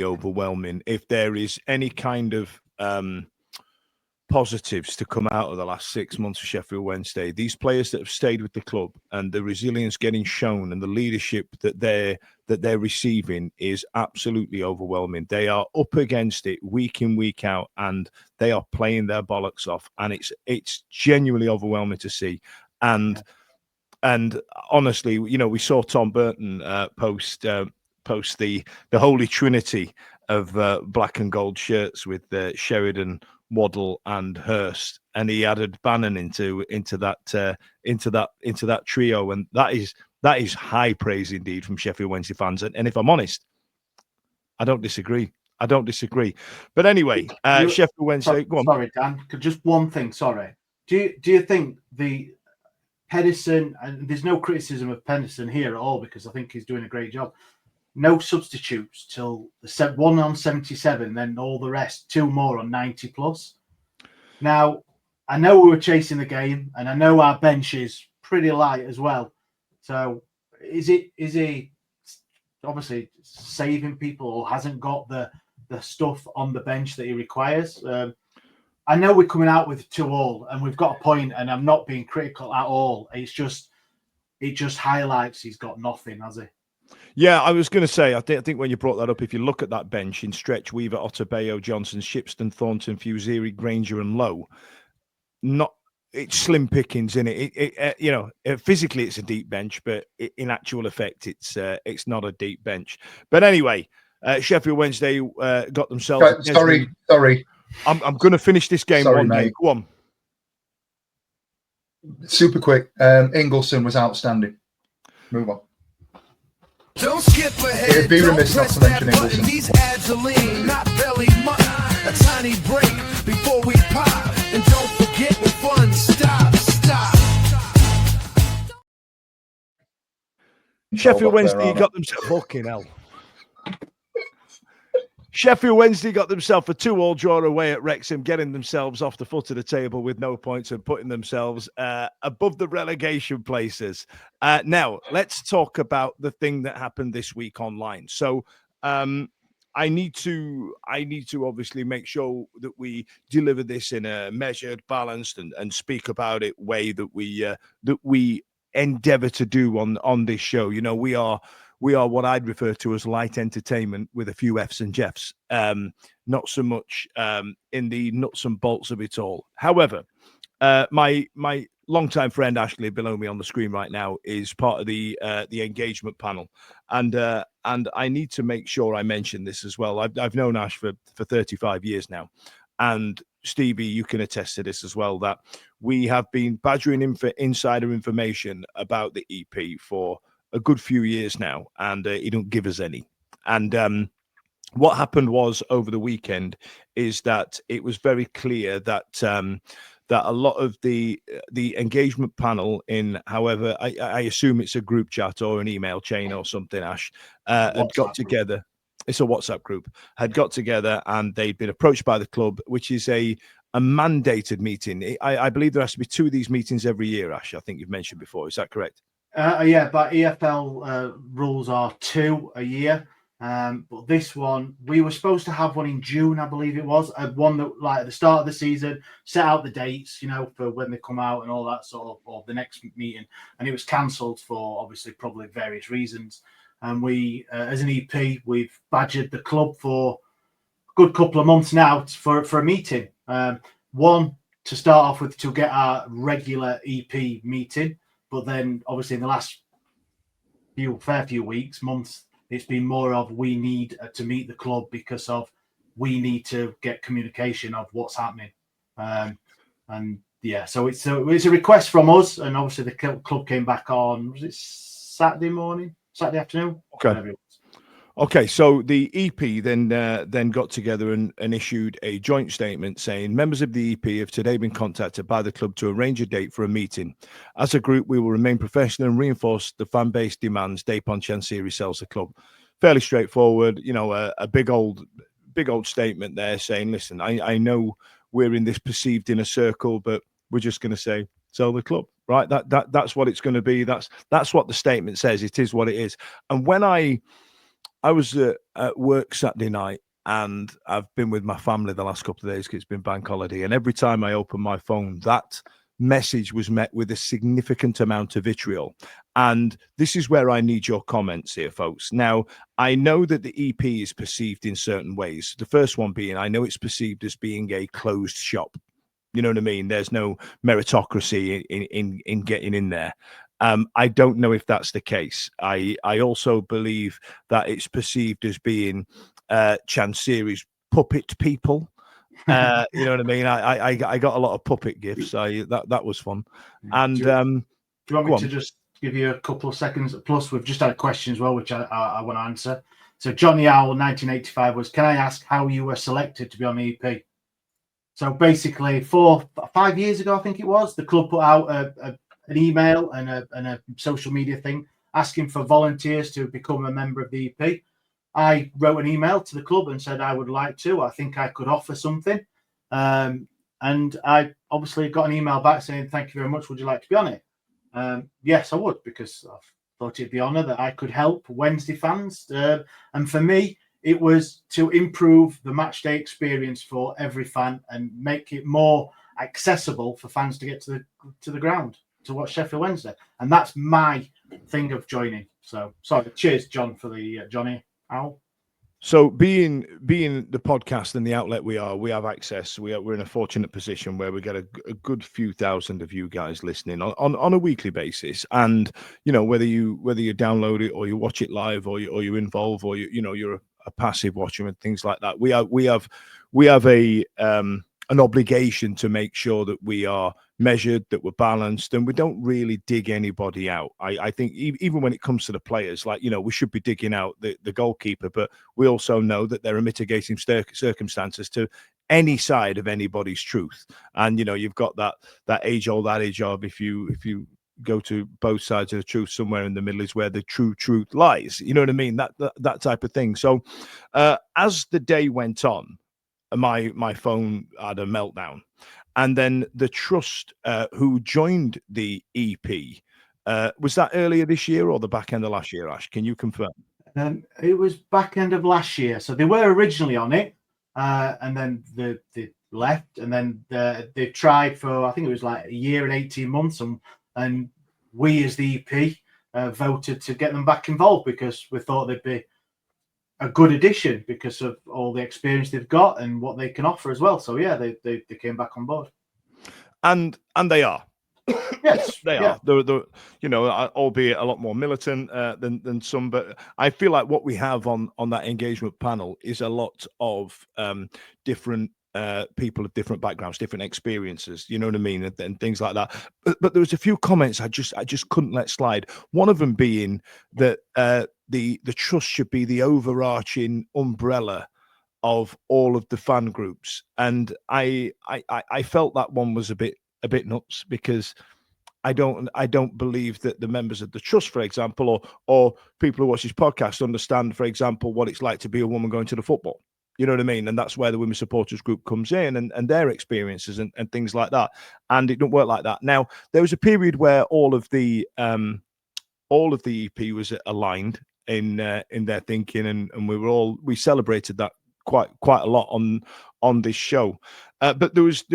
overwhelming. If there is any kind of positives to come out of the last 6 months of Sheffield Wednesday, these players that have stayed with the club and the resilience getting shown and the leadership that they're receiving is absolutely overwhelming. They are up against it week in, week out, and they are playing their bollocks off, and it's genuinely overwhelming to see. And honestly, you know, we saw Tom Burton post the holy trinity of black and gold shirts with Sheridan, Waddle, and Hurst, and he added Bannon into that trio, and that is high praise indeed from Sheffield Wednesday fans. And if I'm honest, I don't disagree. But anyway, Sheffield Wednesday. Go on. Sorry, Dan. Just one thing. Sorry. Do you think the Pedersen, and there's no criticism of Pedersen here at all because I think he's doing a great job. No substitutes till the 1 on 77, then all the rest, 2 more on 90 plus. Now, I know we were chasing the game, and I know our bench is pretty light as well. So, is he obviously saving people or hasn't got the stuff on the bench that he requires? I know we're coming out with 2-2, and we've got a point, and I'm not being critical at all. It just highlights he's got nothing, has he? Yeah, I was going to say, I think when you brought that up, if you look at that bench in Stretch, Weaver, Otterbayo, Johnson, Shipston, Thornton, Fusiri, Granger, and Lowe, it's slim pickings in it. Physically it's a deep bench, but in actual effect, it's not a deep bench. But anyway, Sheffield Wednesday got themselves. Sorry. I'm going to finish this game. Sorry, one mate. game. Go on. Super quick. Ingleson was outstanding. Move on. Don't skip ahead. It'd be remiss not to mention Ingleson. These ads are lean, not belly mutton. A tiny break before we pop. And don't forget when fun stop. Sheffield Wednesday got themselves fucking hell. Sheffield Wednesday got themselves a 2-2 draw away at Wrexham, getting themselves off the foot of the table with no points and putting themselves above the relegation places. Now, let's talk about the thing that happened this week online. So I need to obviously make sure that we deliver this in a measured, balanced, and speak about it way that we endeavor to do on this show. You know, we are what I'd refer to as light entertainment with a few F's and Jeffs, not so much in the nuts and bolts of it all. However, my longtime friend Ashley, below me on the screen right now, is part of the engagement panel, and I need to make sure I mention this as well. I've known Ash for 35 years now, and Stevie, you can attest to this as well, that we have been badgering him for insider information about the EP for a good few years now, and he don't give us any. And what happened was over the weekend is that it was very clear that that a lot of the engagement panel in, however, I assume it's a group chat or an email chain or something, Ash, had got together. Group. It's a WhatsApp group, had got together, and they'd been approached by the club, which is a mandated meeting. I believe there has to be 2 of these meetings every year, Ash. I think you've mentioned before. Is that correct? Yeah, but EFL rules are 2 a year. But this one, we were supposed to have one in June, I believe it was. One that, like, at the start of the season, set out the dates, you know, for when they come out and all that sort of, or the next meeting. And it was cancelled for, obviously, probably various reasons. And we, as an EP, we've badgered the club for a good couple of months now for a meeting. One, to start off with, to get our regular EP meeting. But then, obviously, in the last fair few weeks, months, it's been more of we need to meet the club because of we need to get communication of what's happening. And yeah, so it's a request from us, and obviously the club came back on, was it Saturday afternoon? Okay. Okay, so the EP then got together and issued a joint statement saying members of the EP have today been contacted by the club to arrange a date for a meeting. As a group, we will remain professional and reinforce the fan base demands Day Ponchan sells the club. Fairly straightforward, a big old statement there saying, listen, I know we're in this perceived inner circle, but we're just going to say sell the club, right? That's what it's going to be. That's what the statement says. It is what it is. And when I was at work Saturday night, and I've been with my family the last couple of days because it's been bank holiday. And every time I open my phone, that message was met with a significant amount of vitriol. And this is where I need your comments here, folks. Now, I know that the EP is perceived in certain ways. The first one being, I know it's perceived as being a closed shop. You know what I mean? There's no meritocracy in getting in there. I don't know if that's the case. I also believe that it's perceived as being Chansiri's puppet people. You know what I mean? I got a lot of puppet gifts. That was fun. And do you want me to just give you a couple of seconds? Plus, we've just had a question as well, which I want to answer. So Johnny Owl 1985 was, can I ask how you were selected to be on the EP? So basically 5 years ago, I think it was, the club put out an email and a social media thing asking for volunteers to become a member of the EP. I wrote an email to the club and said I would like to. I think I could offer something. And I obviously got an email back saying, thank you very much. Would you like to be on it? Yes, I would, because I thought it'd be an honour that I could help Wednesday fans. And for me, it was to improve the match day experience for every fan and make it more accessible for fans to get to the ground to watch Sheffield Wednesday. And that's my thing of joining. So sorry, cheers, John, for the Johnny Owl. So being the podcast and the outlet we have access. We're in a fortunate position where we get a good few thousand of you guys listening on a weekly basis. And whether you download it or you watch it live or you're involved or you're a passive watcher and things like that, we have an obligation to make sure that we are measured, that we're balanced, and we don't really dig anybody out. I think even when it comes to the players, we should be digging out the goalkeeper, but we also know that there are mitigating circumstances to any side of anybody's truth. And you've got that age-old adage of if you go to both sides of the truth, somewhere in the middle is where the true truth lies. You know what I mean? That type of thing. So as the day went on, my phone had a meltdown. And then the trust who joined the EP, was that earlier this year or the back end of last year, Ash? Can you confirm? It was back end of last year. So they were originally on it, and then they left, and then they tried for, I think it was like a year and 18 months, and we as the EP voted to get them back involved because we thought they'd be a good addition because of all the experience they've got and what they can offer as well. So yeah, they came back on board, and they are. Yes, they are. They're albeit a lot more militant than some, but I feel like what we have on that engagement panel is a lot of different people of different backgrounds, different experiences, you know what I mean, and things like that. But there was a few comments I just couldn't let slide. One of them being that the trust should be the overarching umbrella of all of the fan groups, and I felt that one was a bit nuts, because I don't believe that the members of the trust, for example, or people who watch this podcast understand, for example, what it's like to be a woman going to the football. You know what I mean? And that's where the women's supporters group comes in and their experiences and things like that. And it don't work like that. Now, there was a period where all of the EP was aligned in their thinking, and we celebrated that quite a lot on this show. But there was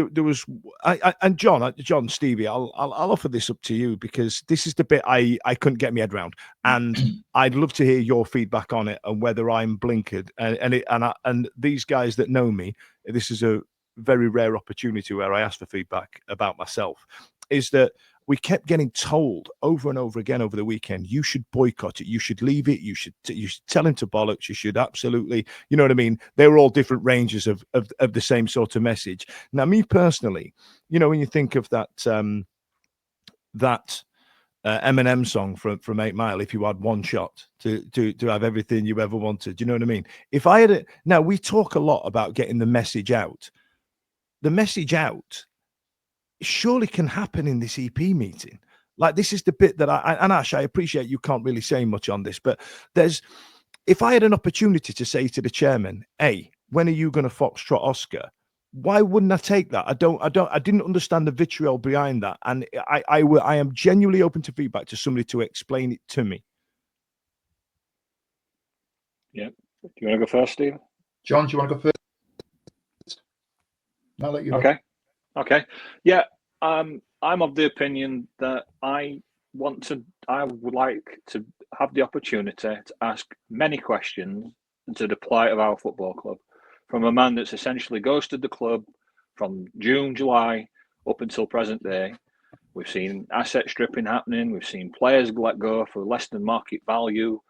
and John Stevie, I'll offer this up to you, because this is the bit I couldn't get my head around, and I'd love to hear your feedback on it and whether I'm blinkered. And these guys that know me, this is a very rare opportunity where I ask for feedback about myself. Is that we kept getting told over and over again over the weekend, you should boycott it, you should leave it, you should tell him to bollocks, you should absolutely, you know what I mean? They were all different ranges of the same sort of message. Now, me personally, when you think of that Eminem song from 8 Mile. If you had one shot to have everything you ever wanted, do you know what I mean? If I had now we talk a lot about getting the message out. The message out surely can happen in this EP meeting. Like, this is the bit that and Ash, I appreciate you can't really say much on this, but if I had an opportunity to say to the chairman, hey, when are you going to foxtrot Oscar? Why wouldn't I take that? I didn't understand the vitriol behind that. And I am genuinely open to feedback to somebody to explain it to me. Yeah. Do you want to go first, Steve? John, do you want to go first? I'll let you go. Okay. Yeah. I'm of the opinion that I would like to have the opportunity to ask many questions into the plight of our football club from a man that's essentially ghosted the club from June, July up until present day. We've seen asset stripping happening. We've seen players let go for less than market value.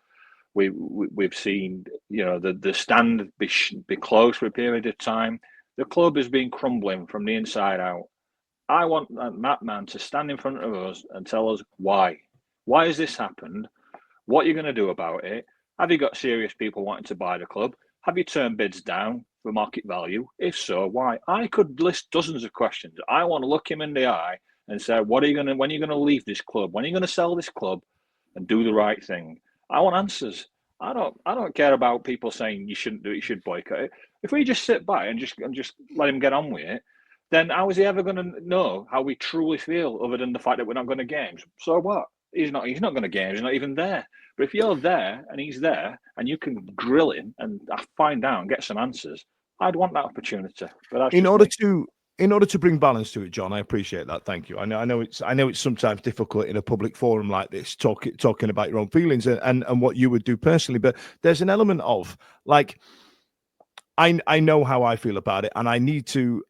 We've seen, the stand be closed for a period of time. The club has been crumbling from the inside out. I want that man to stand in front of us and tell us why. Why has this happened? What are you going to do about it? Have you got serious people wanting to buy the club? Have you turned bids down for market value? If so, why? I could list dozens of questions. I want to look him in the eye and say, when are you going to leave this club? When are you going to sell this club and do the right thing? I want answers. I don't care about people saying you shouldn't do it, you should boycott it. If we just sit by and just let him get on with it, then how is he ever going to know how we truly feel other than the fact that we're not going to games? So what? He's not going to games. He's not even there. But if you're there and he's there and you can grill him and find out and get some answers, I'd want that opportunity. But that's in order to bring balance to it, John, I appreciate that. Thank you. I know it's sometimes difficult in a public forum like this, talking about your own feelings and what you would do personally. But there's an element of like, I know how I feel about it, and I need to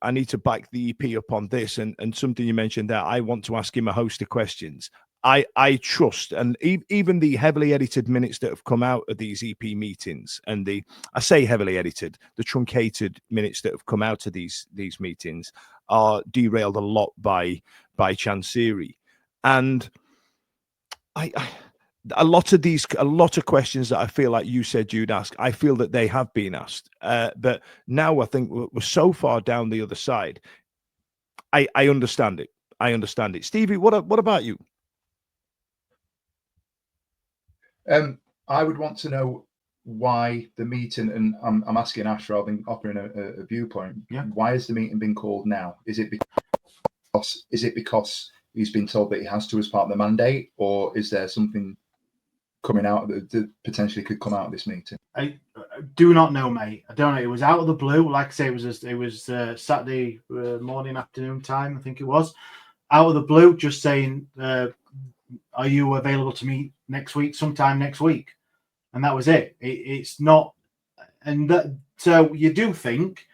back the EP up on this. And something you mentioned there, I want to ask him a host of questions. I trust, and even the heavily edited minutes that have come out of these EP meetings, and I say heavily edited, the truncated minutes that have come out of these meetings are derailed a lot by Chancery, and a lot of questions that I feel like you said you'd ask, I feel that they have been asked, but now I think we're so far down the other side. I understand it. Stevie, what about you? I would want to know why the meeting, and I'm asking Ash rather than offering a viewpoint. Yeah. Why has the meeting been called now? Is it because he's been told that he has to as part of the mandate, or is there something coming out that potentially could come out of this meeting? I do not know, mate. I don't know. It was out of the blue. Like I say, it was Saturday morning, afternoon time, I think it was. Out of the blue, just saying, are you available to meet sometime next week? And that was it. It's not. And so you do think,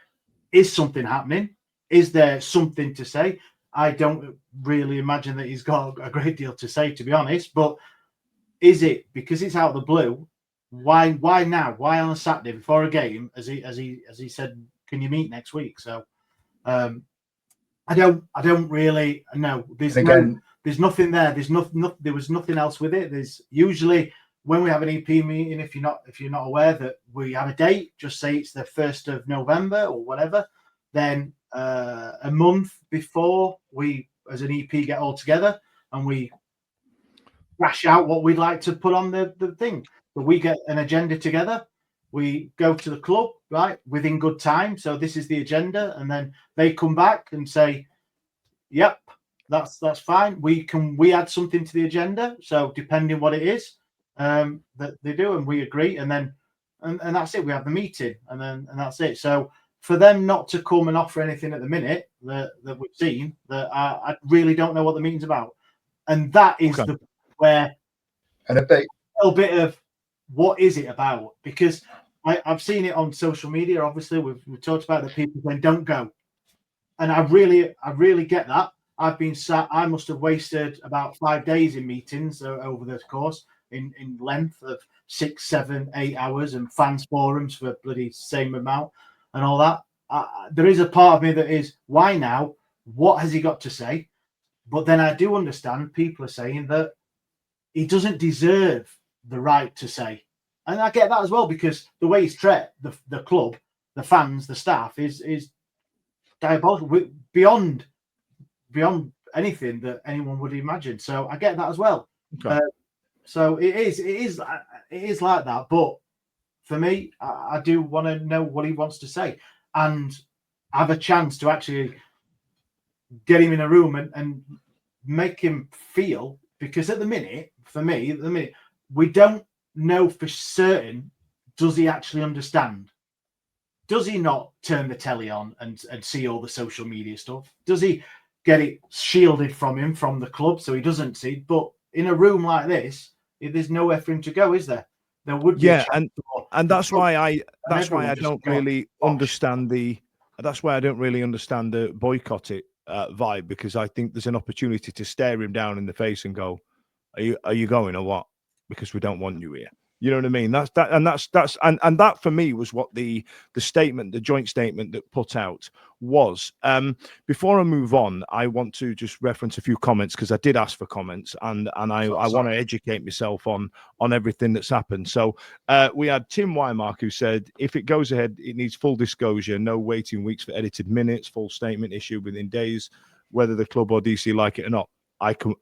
is something happening? Is there something to say? I don't really imagine that he's got a great deal to say, to be honest. But is it because it's out of the blue? Why now? Why on a Saturday before a game? As he said, can you meet next week? So I don't really know. There's nothing there. There was nothing else with it. There's usually, when we have an EP meeting, if you're not aware that we have a date, just say it's the 1st of November or whatever. Then a month before, we as an EP get all together and we thrash out what we'd like to put on the thing. But we get an agenda together. We go to the club, right, within good time. So this is the agenda, and then they come back and say, "Yep, that's fine. We add something to the agenda." So depending what it is that they do, and we agree, and then and that's it. We have the meeting, and that's it. So for them not to come and offer anything at the minute that we've seen, that I really don't know what the meeting's about, and that is where and a little bit of what is it about, because I've seen it on social media. Obviously, we've talked about the people saying don't go, and I really get that. I've been sat. I must have wasted about 5 days in meetings over the course in length of 6, 7, 8 hours, and fans forums for bloody same amount and all that. There is a part of me that is, why now? What has he got to say? But then I do understand people are saying that he doesn't deserve the right to say. And I get that as well, because the way he's treated the club, the fans, the staff is diabolical, beyond anything that anyone would imagine. So I get that as well. Okay. So it is like that. But for me, I do want to know what he wants to say and have a chance to actually get him in a room and make him feel. Because at the minute, for me, we don't know for certain, does he actually understand? Does he not turn the telly on and see all the social media stuff? Does he get it shielded from him from the club so he doesn't see? But in a room like this, there's nowhere for him to go, is there? There would be and that's why I don't really understand the boycott it vibe, because I think there's an opportunity to stare him down in the face and go, are you going or what? Because we don't want you here. You know what I mean? That's that for me was what the joint statement that put out was. Before I move on, I want to just reference a few comments, because I did ask for comments, and I want to educate myself on everything that's happened. So we had Tim Wymark, who said, if it goes ahead, it needs full disclosure, no waiting weeks for edited minutes, full statement issued within days, whether the club or DC like it or not.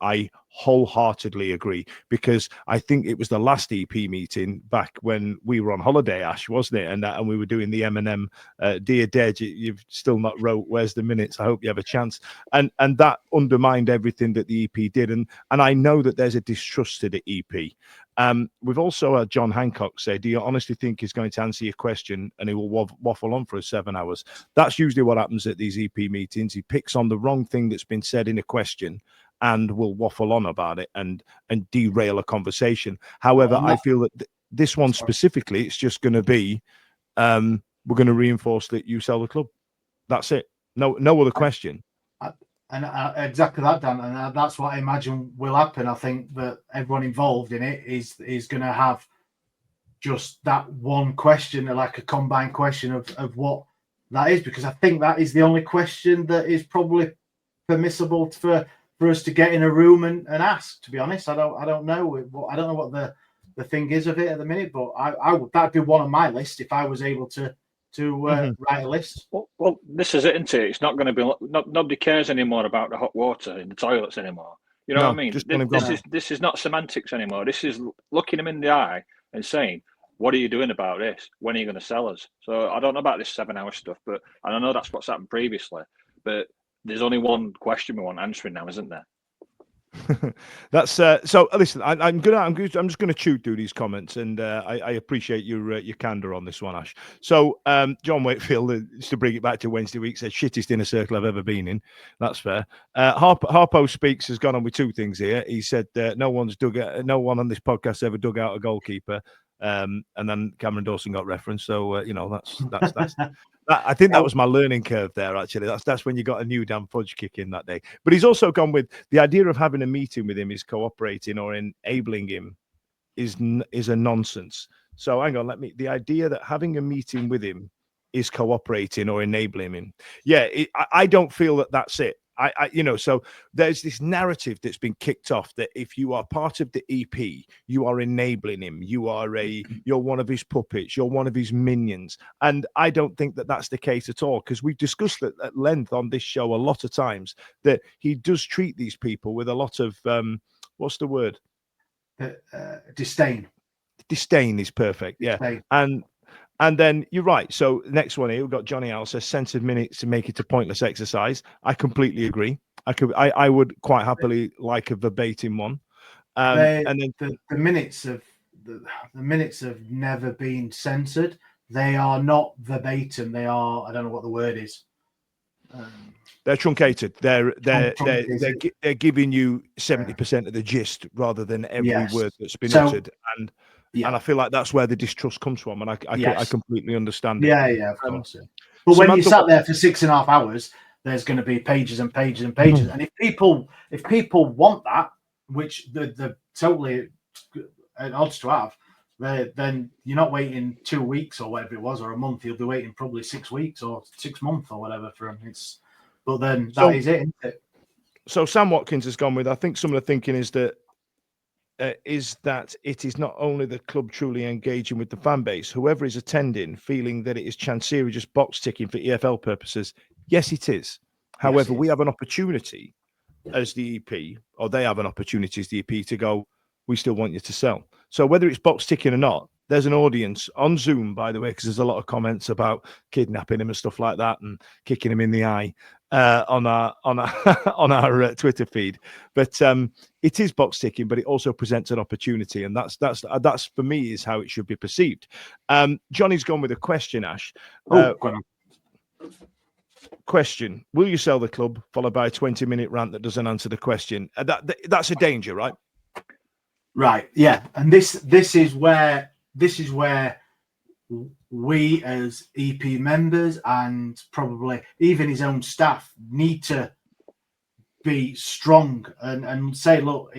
I wholeheartedly agree, because I think it was the last EP meeting back when we were on holiday, Ash, wasn't it? And we were doing the Eminem, Dear Dead, you've still not wrote, where's the minutes? I hope you have a chance. And that undermined everything that the EP did. And I know that there's a distrust to the EP. We've also had John Hancock say, do you honestly think he's going to answer your question and he will waffle on for 7 hours? That's usually what happens at these EP meetings. He picks on the wrong thing that's been said in a question and will waffle on about it and derail a conversation. However, I feel that this one specifically, it's just going to be, we're going to reinforce that you sell the club. That's it. No other question. Exactly that, Dan. And that's what I imagine will happen. I think that everyone involved in it is going to have just that one question, like a combined question of what that is, because I think that is the only question that is probably permissible for us to get in a room and ask. To be honest, I don't know. I don't know what the thing is of it at the minute, but I would, that'd be one on my list if I was able to write a list. Well, this is it, isn't it? It's not going to be. Nobody cares anymore about the hot water in the toilets anymore. You know what I mean? This is not semantics anymore. This is looking him in the eye and saying, "What are you doing about this? When are you going to sell us?" So I don't know about this 7 hour stuff, but and I know that's what's happened previously, but there's only one question we want answering now, isn't there? That's so. Listen, I'm just going to chew through these comments, and I appreciate your candor on this one, Ash. So, John Wakefield, just to bring it back to Wednesday week, said shittest inner circle I've ever been in. That's fair. Harpo Speaks has gone on with two things here. He said no one on this podcast ever dug out a goalkeeper, and then Cameron Dawson got referenced. So that's. I think that was my learning curve there, actually. That's when you got a new Dan Fudge kick in that day. But he's also gone with the idea of having a meeting with him is cooperating or enabling him is a nonsense. So hang on, the idea that having a meeting with him is cooperating or enabling him. Yeah, I don't feel that that's it. So there's this narrative that's been kicked off that if you are part of the EP, you are enabling him. You're one of his puppets. You're one of his minions. And I don't think that that's the case at all, because we've discussed it at length on this show a lot of times that he does treat these people with a lot of, what's the word? Disdain. Disdain is perfect. Yeah. Disdain. And then you're right. So next one here, we've got Johnny Al says sense of minutes to make it a pointless exercise. I completely agree. I would quite happily like a verbatim one. And then the minutes have never been censored. They are not verbatim. They are, I don't know what the word is. They're truncated. They're giving you 70% of the gist rather than every word that's been uttered. And I feel like that's where the distrust comes from, and I completely understand it. Yeah, of course. Yeah. But when you sat there for 6.5 hours, there's going to be pages and pages and pages. And if people want that, which they're totally at odds to have, then you're not waiting 2 weeks or whatever it was, or a month. You'll be waiting probably 6 weeks or 6 months or whatever for them. But then that is it, isn't it? So Sam Watkins has gone with, I think some of the thinking is that is that it is not only the club truly engaging with the fan base, whoever is attending feeling that it is Chancery just box ticking for EFL purposes. Yes, it is. However, we have an opportunity as the EP, or they have an opportunity as the EP to go, we still want you to sell. So whether it's box ticking or not, there's an audience on Zoom, by the way, because there's a lot of comments about kidnapping him and stuff like that and kicking him in the eye on our on our Twitter feed. But it is box ticking, but it also presents an opportunity, and that's for me is how it should be perceived. Johnny's gone with a question, Ash. Question: will you sell the club? Followed by a 20-minute rant that doesn't answer the question. That's a danger, right? Right. Yeah. And this is where we as EP members and probably even his own staff need to be strong and say, look,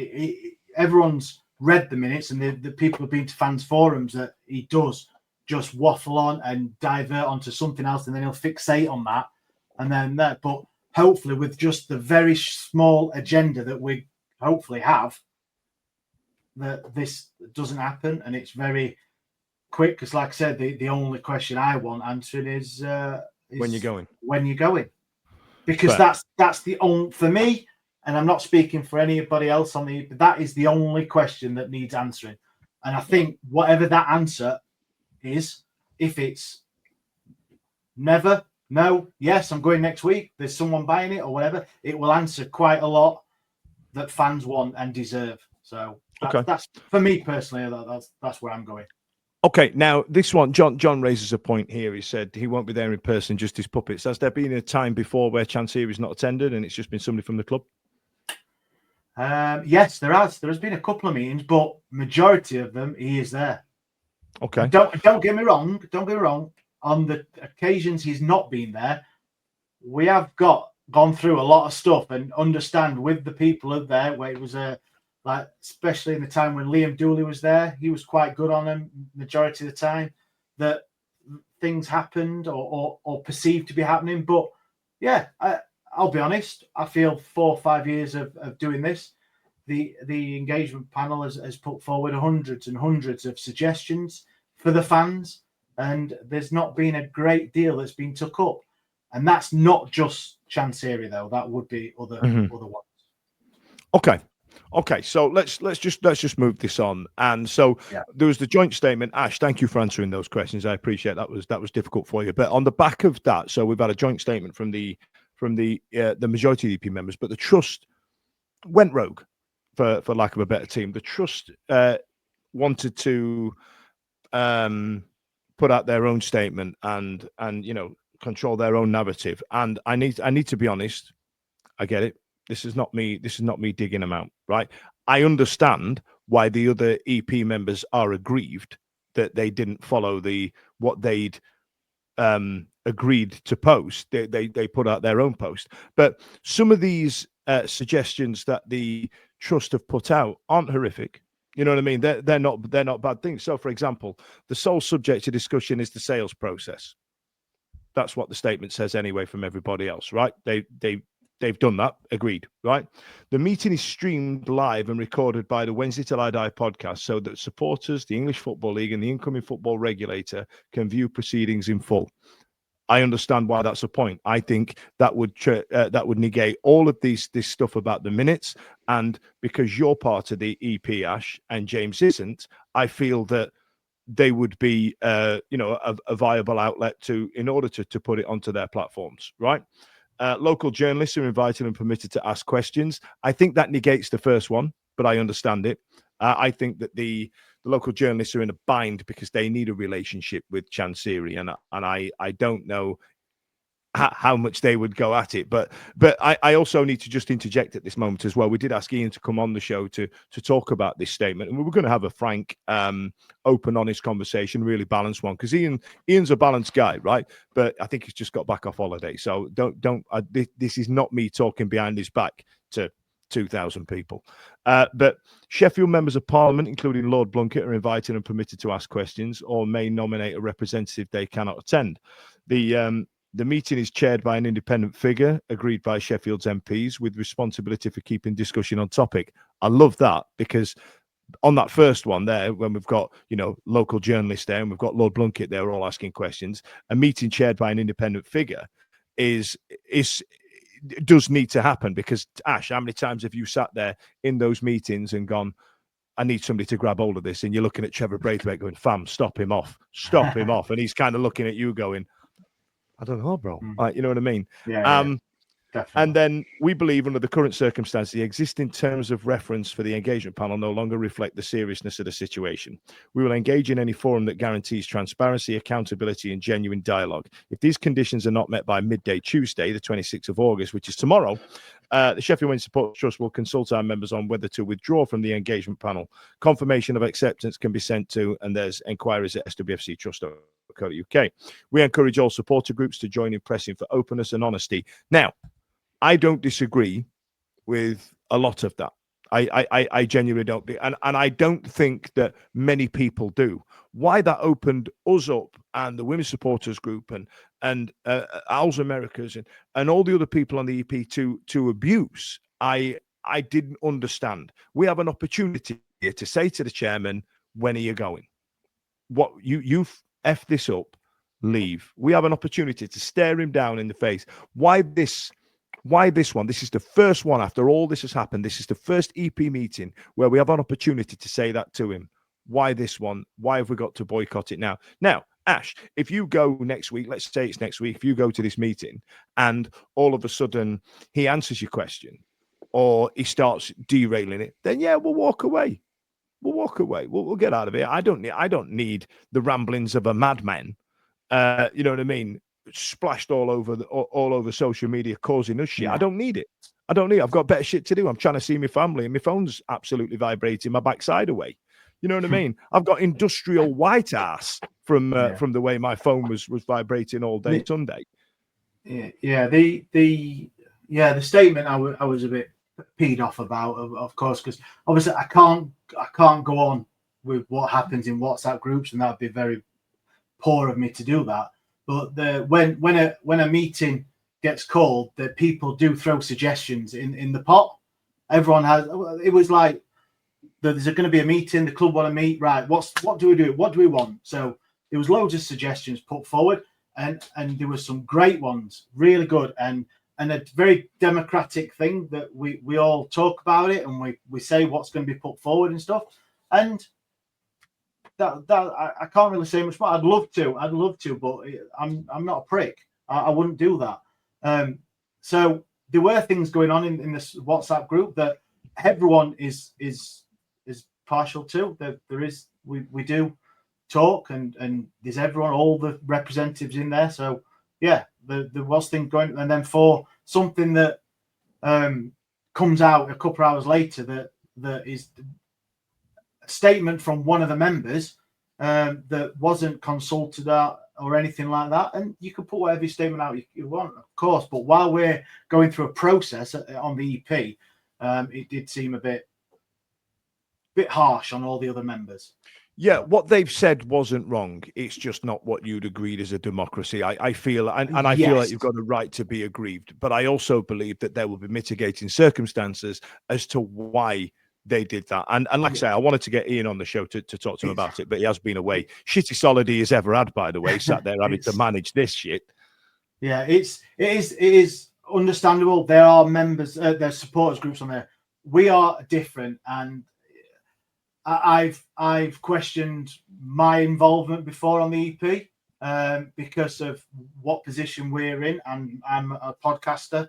everyone's read the minutes, and the people have been to fans forums that he does just waffle on and divert onto something else, and then he'll fixate on that. And then that, but hopefully with just the very small agenda that we hopefully have, that this doesn't happen, and it's very quick. Because, like I said, the only question I want answering is when you're going. When you're going, because that's the only, for me, and I'm not speaking for anybody else on the. That is the only question that needs answering, and I think whatever that answer is, if it's never. No, yes, I'm going next week. There's someone buying it or whatever. It will answer quite a lot that fans want and deserve. So that's for me personally. That's where I'm going. Okay, now this one, John raises a point here. He said he won't be there in person, just his puppets. Has there been a time before where Chancery's not attended and it's just been somebody from the club? Yes, there has. There has been a couple of meetings, but majority of them he is there. Okay. Don't get me wrong. Don't get me wrong. On the occasions he's not been there, we have gone through a lot of stuff and understand with the people up there where it was like, especially in the time when Liam Dooley was there, he was quite good on them majority of the time, that things happened or perceived to be happening. But yeah, I'll be honest, I feel 4 or 5 years of doing this, the engagement panel has put forward hundreds and hundreds of suggestions for the fans. And there's not been a great deal that's been took up, and that's not just Chancery though. That would be other ones. Okay. So let's just move this on. And so there was the joint statement. Ash, thank you for answering those questions. I appreciate that was difficult for you. But on the back of that, so we've had a joint statement from the majority of the EP members, but the trust went rogue, for lack of a better team. The trust wanted to put out their own statement and control their own narrative. And I need to be honest. I get it. This is not me digging them out, right? I understand why the other EP members are aggrieved that they didn't follow what they'd agreed to post. They put out their own post. But some of these suggestions that the trust have put out aren't horrific. You know what I mean? They're not bad things. So, for example, the sole subject to discussion is the sales process. That's what the statement says anyway from everybody else, right? They've done that, agreed, right? The meeting is streamed live and recorded by the Wednesday Till I Die podcast so that supporters, the English Football League and the incoming football regulator can view proceedings in full. I understand why that's a point. I think that would negate all of this stuff about the minutes, and because you're part of the EP, Ash, and James isn't, I feel that they would be, a viable outlet in order to put it onto their platforms, right? Local journalists are invited and permitted to ask questions. I think that negates the first one, but I understand it. I think that the local journalists are in a bind because they need a relationship with Chancery, and I don't know how much they would go at it. But I also need to just interject at this moment as well. We did ask Ian to come on the show to talk about this statement, and we were going to have a frank, open, honest conversation, really balanced one, because Ian's a balanced guy, right? But I think he's just got back off holiday, so this is not me talking behind his back to 2,000 people. But Sheffield members of Parliament, including Lord Blunkett, are invited and permitted to ask questions or may nominate a representative they cannot attend. The meeting is chaired by an independent figure, agreed by Sheffield's MPs, with responsibility for keeping discussion on topic. I love that, because on that first one there, when we've got, local journalists there and we've got Lord Blunkett there all asking questions, a meeting chaired by an independent figure does need to happen. Because Ash, how many times have you sat there in those meetings and gone, I need somebody to grab hold of this, and you're looking at Trevor Braithwaite going, fam, stop him off, and he's kind of looking at you going, I don't know, bro. You know what I mean? Yeah, definitely. And then we believe, under the current circumstances, the existing terms of reference for the engagement panel no longer reflect the seriousness of the situation. We will engage in any forum that guarantees transparency, accountability, and genuine dialogue. If these conditions are not met by midday Tuesday, the 26th of August, which is tomorrow, the Sheffield Wednesday Support Trust will consult our members on whether to withdraw from the engagement panel. Confirmation of acceptance can be sent to, and there's enquiries at swfctrust.co.uk. We encourage all supporter groups to join in pressing for openness and honesty. Now, I don't disagree with a lot of that. I genuinely don't. And I don't think that many people do. Why that opened us up, and the Women's Supporters Group and Owls Americas and all the other people on the EP to abuse, I didn't understand. We have an opportunity here to say to the chairman, when are you going? What you've effed this up, leave. We have an opportunity to stare him down in the face. Why this one? This is the first one after all this has happened. This is the first EP meeting where we have an opportunity to say that to him. Why this one? Why have we got to boycott it now? Now, Ash, if you go next week, let's say it's next week, if you go to this meeting and all of a sudden he answers your question or he starts derailing it, then yeah, we'll walk away. We'll get out of it. I don't need the ramblings of a madman. You know what I mean? Splashed all over social media, causing us shit. I don't need it. I've got better shit to do. I'm trying to see my family, and my phone's absolutely vibrating my backside away. You know what I mean? I've got industrial white ass from the way my phone was vibrating all day Sunday. The statement I was a bit peed off about, of course, because obviously I can't go on with what happens in WhatsApp groups, and that'd be very poor of me to do that. But when a meeting gets called, that people do throw suggestions in the pot. Everyone has. It was like, there's going to be a meeting. The club want to meet. Right? What do we do? What do we want? So there was loads of suggestions put forward, and there were some great ones, really good, and a very democratic thing that we all talk about it, and we say what's going to be put forward and stuff. And that I can't really say much more. I'd love to, but I'm not a prick. I wouldn't do that. So there were things going on in this WhatsApp group that everyone is partial to. There is we do talk, and there's everyone, all the representatives in there. So yeah, there was things going, and then for something that comes out a couple of hours later that is a statement from one of the members that wasn't consulted or anything like that. And you can put whatever statement out you want, of course, but while we're going through a process on the EP, it did seem a bit harsh on all the other members. Yeah, what they've said wasn't wrong. It's just not what you'd agreed as a democracy. I feel, and I feel like you've got a right to be aggrieved. But I also believe that there will be mitigating circumstances as to why they did that. And like I say, I wanted to get Ian on the show to talk to him about it, but he has been away. Shitty solid he has ever had, by the way, sat there having to manage this shit. Yeah, it is understandable. There are members, there's supporters groups on there. We are different, and I've questioned my involvement before on the EP because of what position we're in, and I'm a podcaster.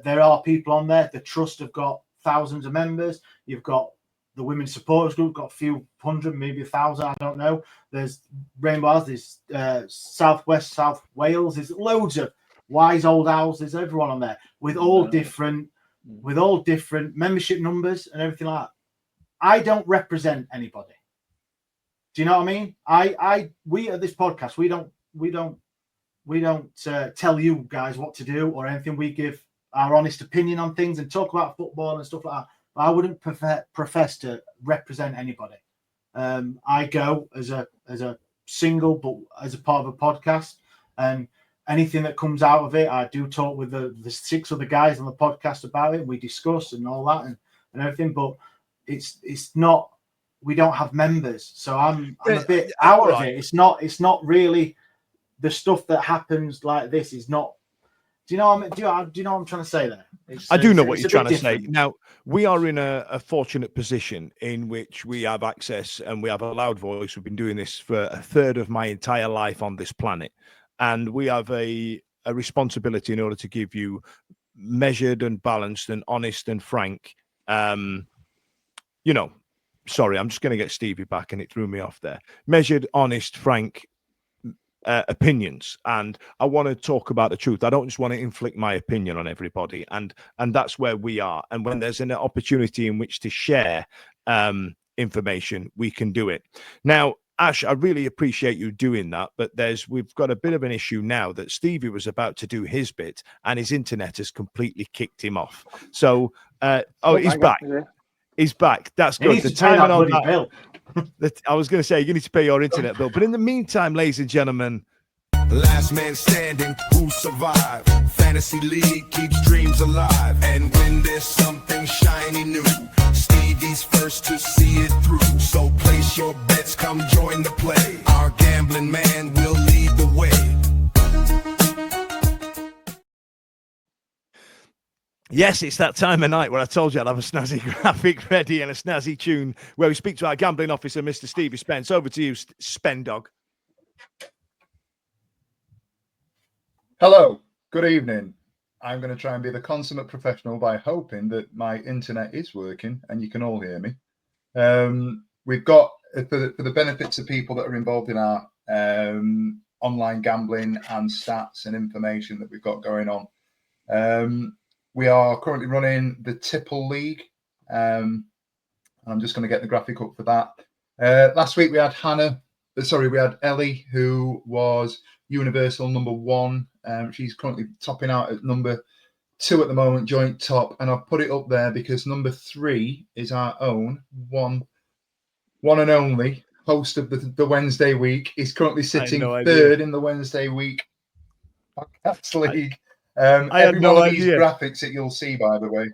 There are people on there. The trust have got thousands of members. You've got the Women's Supporters Group, got a few hundred, maybe 1,000, I don't know. There's Rainbow, there's Southwest, South Wales. There's loads of Wise Old Owls. There's everyone on there with all different membership numbers and everything like that. I don't represent anybody. Do you know what I mean? We at this podcast, we don't tell you guys what to do or anything. We give our honest opinion on things and talk about football and stuff like that. But I wouldn't profess to represent anybody. I go as a single, but as a part of a podcast, and anything that comes out of it, I do talk with the 6 other guys on the podcast about it. We discuss and all that and everything, but it's not we don't have members, so I'm Yeah, a bit all out of right. it. It's not really the stuff that happens like this is not. Do you know what I'm trying to say there? I do know what it's you're a trying bit to say. different. Now, we are in a fortunate position in which we have access and we have a loud voice. We've been doing this for a third of my entire life on this planet. And we have a responsibility in order to give you measured and balanced and honest and frank, sorry, I'm just going to get Stevie back and it threw me off there. Measured, honest, frank opinions, and I want to talk about the truth. I don't just want to inflict my opinion on everybody, and that's where we are. And when there's an opportunity in which to share information, we can do it. Now, Ash, I really appreciate you doing that, but we've got a bit of an issue now that Stevie was about to do his bit and his internet has completely kicked him off. So he's back. He's back. That's He good. needs The to pay that timing on bloody that. bill. I was going to say, you need to pay your internet bill. But in the meantime, ladies and gentlemen, Last man standing, who survived? Fantasy League keeps dreams alive. And when there's something shiny new, Stevie's first to see it through. So place your bets, come join the play. Our gambling man will lead the way. yes, it's that time of night where I told you I'd have a snazzy graphic ready and a snazzy tune where we speak to our gambling officer, Mr. Stevie Spence. Over to you, Spendog. Hello, good evening. I'm going to try and be the consummate professional by hoping that my internet is working and you can all hear me. We've got, for the benefits of people that are involved in our online gambling and stats and information that we've got going on, we are currently running the Tipple League. I'm just going to get the graphic up for that. Last week we had we had Ellie, who was Universal number 1. She's currently topping out at number 2 at the moment, joint top. And I've put it up there because number 3 is our own one and only host of the Wednesday week. He's currently sitting third in the Wednesday week podcast league. Every one of these graphics that you'll see, by the way.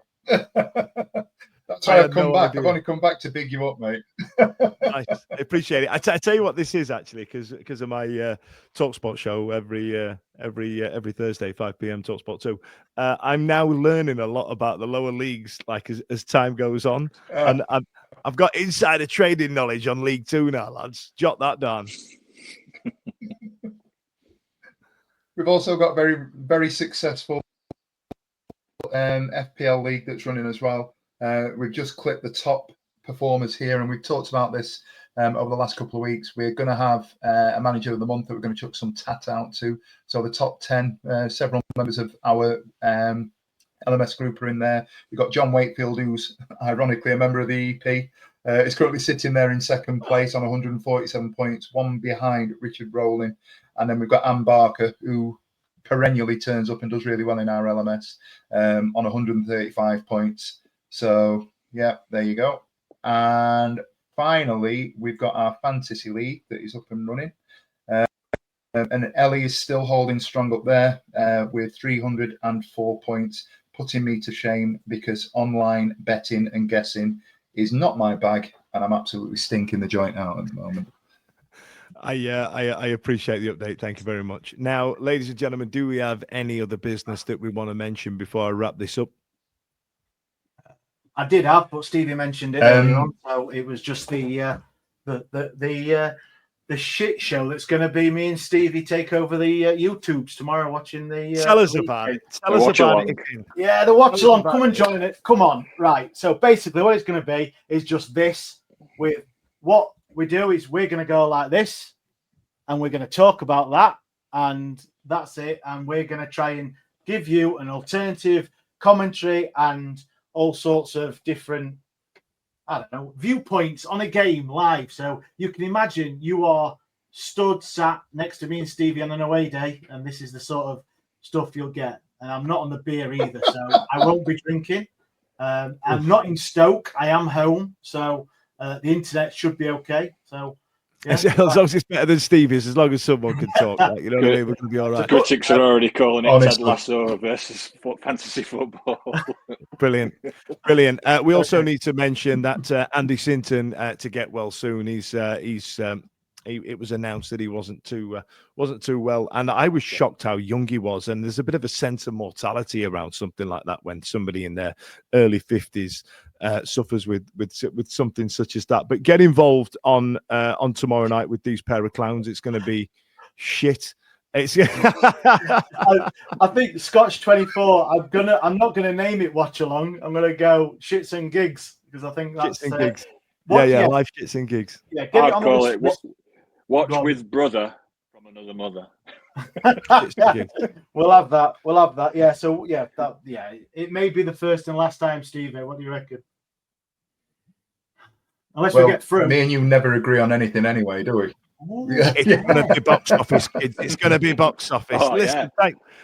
That's why I've come back. I've only come back to big you up, mate. Nice. I appreciate it. I tell you what this is actually, because of my TalkSport show every Thursday, 5 p.m. TalkSport 2. I'm now learning a lot about the lower leagues, like as time goes on, and I've got insider trading knowledge on League 2 now, lads. Jot that down. We've also got very, very successful FPL league that's running as well. We've just clipped the top performers here, and we've talked about this over the last couple of weeks. We're going to have a manager of the month that we're going to chuck some tat out to. So the top 10, several members of our LMS group are in there. We've got John Wakefield, who's ironically a member of the EP. Is currently sitting there in second place on 147 points, one behind Richard Rowling. And then we've got Anne Barker, who perennially turns up and does really well in our LMS on 135 points. So, yeah, there you go. And finally, we've got our fantasy league that is up and running. And Ellie is still holding strong up there with 304 points, putting me to shame because online betting and guessing is not my bag, and I'm absolutely stinking the joint out at the moment. I appreciate the update. Thank you very much. Now, ladies and gentlemen, do we have any other business that we want to mention before I wrap this up? I did have, but Stevie mentioned it earlier on, so it was just the shit show that's going to be me and Stevie take over the YouTubes tomorrow, watching the. Tell us about it. Tell us about it. Yeah, the watch along. Come and join it. Come on, right? So basically, what it's going to be is just this. With what we do is we're going to go like this, and we're going to talk about that, and that's it. And we're going to try and give you an alternative commentary and all sorts of different, I don't know, viewpoints on a game live. So you can imagine you are sat next to me and Stevie on an away day, and this is the sort of stuff you'll get. And I'm not on the beer either, so I won't be drinking. I'm not in Stoke. I am home, so the internet should be okay. So As long as it's better than Stevie's, as long as someone can talk, like, you know what I mean? We're going to be all The right. critics are already calling it Honestly. Ted Lasso versus fantasy football. Brilliant. We also need to mention that Andy Sinton to get well soon. It was announced that he wasn't too well, and I was shocked how young he was. And there's a bit of a sense of mortality around something like that when somebody in their early 50s suffers with something such as that. But get involved on tomorrow night with these pair of clowns. It's going to be shit. It's I think Scotch 24. I'm not gonna name it watch along. I'm gonna go shits and gigs because I think that's shits and gigs. What? Yeah, live shits and gigs. Yeah, get I'd it on call the it watch with brother from another mother. Shits and gigs. We'll have that. Yeah. So it may be the first and last time, Steve. What do you reckon? Unless we get through. Me and you never agree on anything anyway, do we? It's going to be box office, kids. It's going to be box office. Oh, Listen,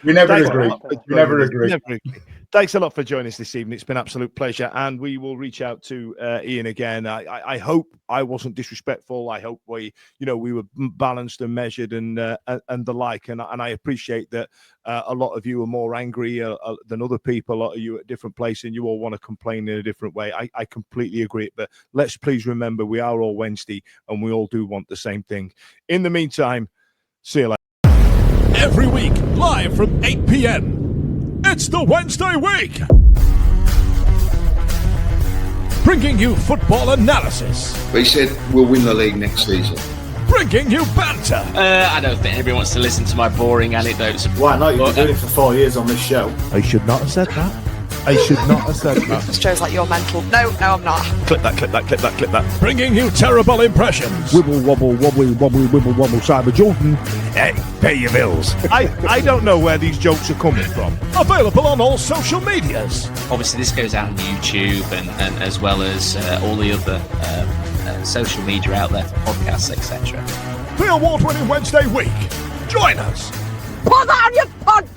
we never thanks agree. a lot for We never joining us. agree. Never agree. Thanks a lot for joining us this evening. It's been an absolute pleasure, and we will reach out to Ian again. I hope I wasn't disrespectful. I hope we were balanced and measured and the like. And I appreciate that a lot of you are more angry than other people. A lot of you at different places, and you all want to complain in a different way. I completely agree. But let's please remember we are all Wednesday, and we all do want the same thing. In the meantime, see you later. Every week, live from 8 p.m. It's the Wednesday Week, bringing you football analysis, They said we'll win the league next season. bringing you banter, I don't think anybody wants to listen to my boring anecdotes. Why not? You've been doing it for 4 years on this show. I should not have said that. I should not have said that. This show's like you're mental. No, I'm not. Clip that. bringing you terrible impressions. Wibble, wobble, wobbly, wobbly, wibble, wobble, Cyber Jordan. Hey, pay your bills. I don't know where these jokes are coming from. Available on all social medias. Obviously, this goes out on YouTube and as well as all the other social media out there for podcasts, etc. The award-winning Wednesday Week. Join us. Put on your pod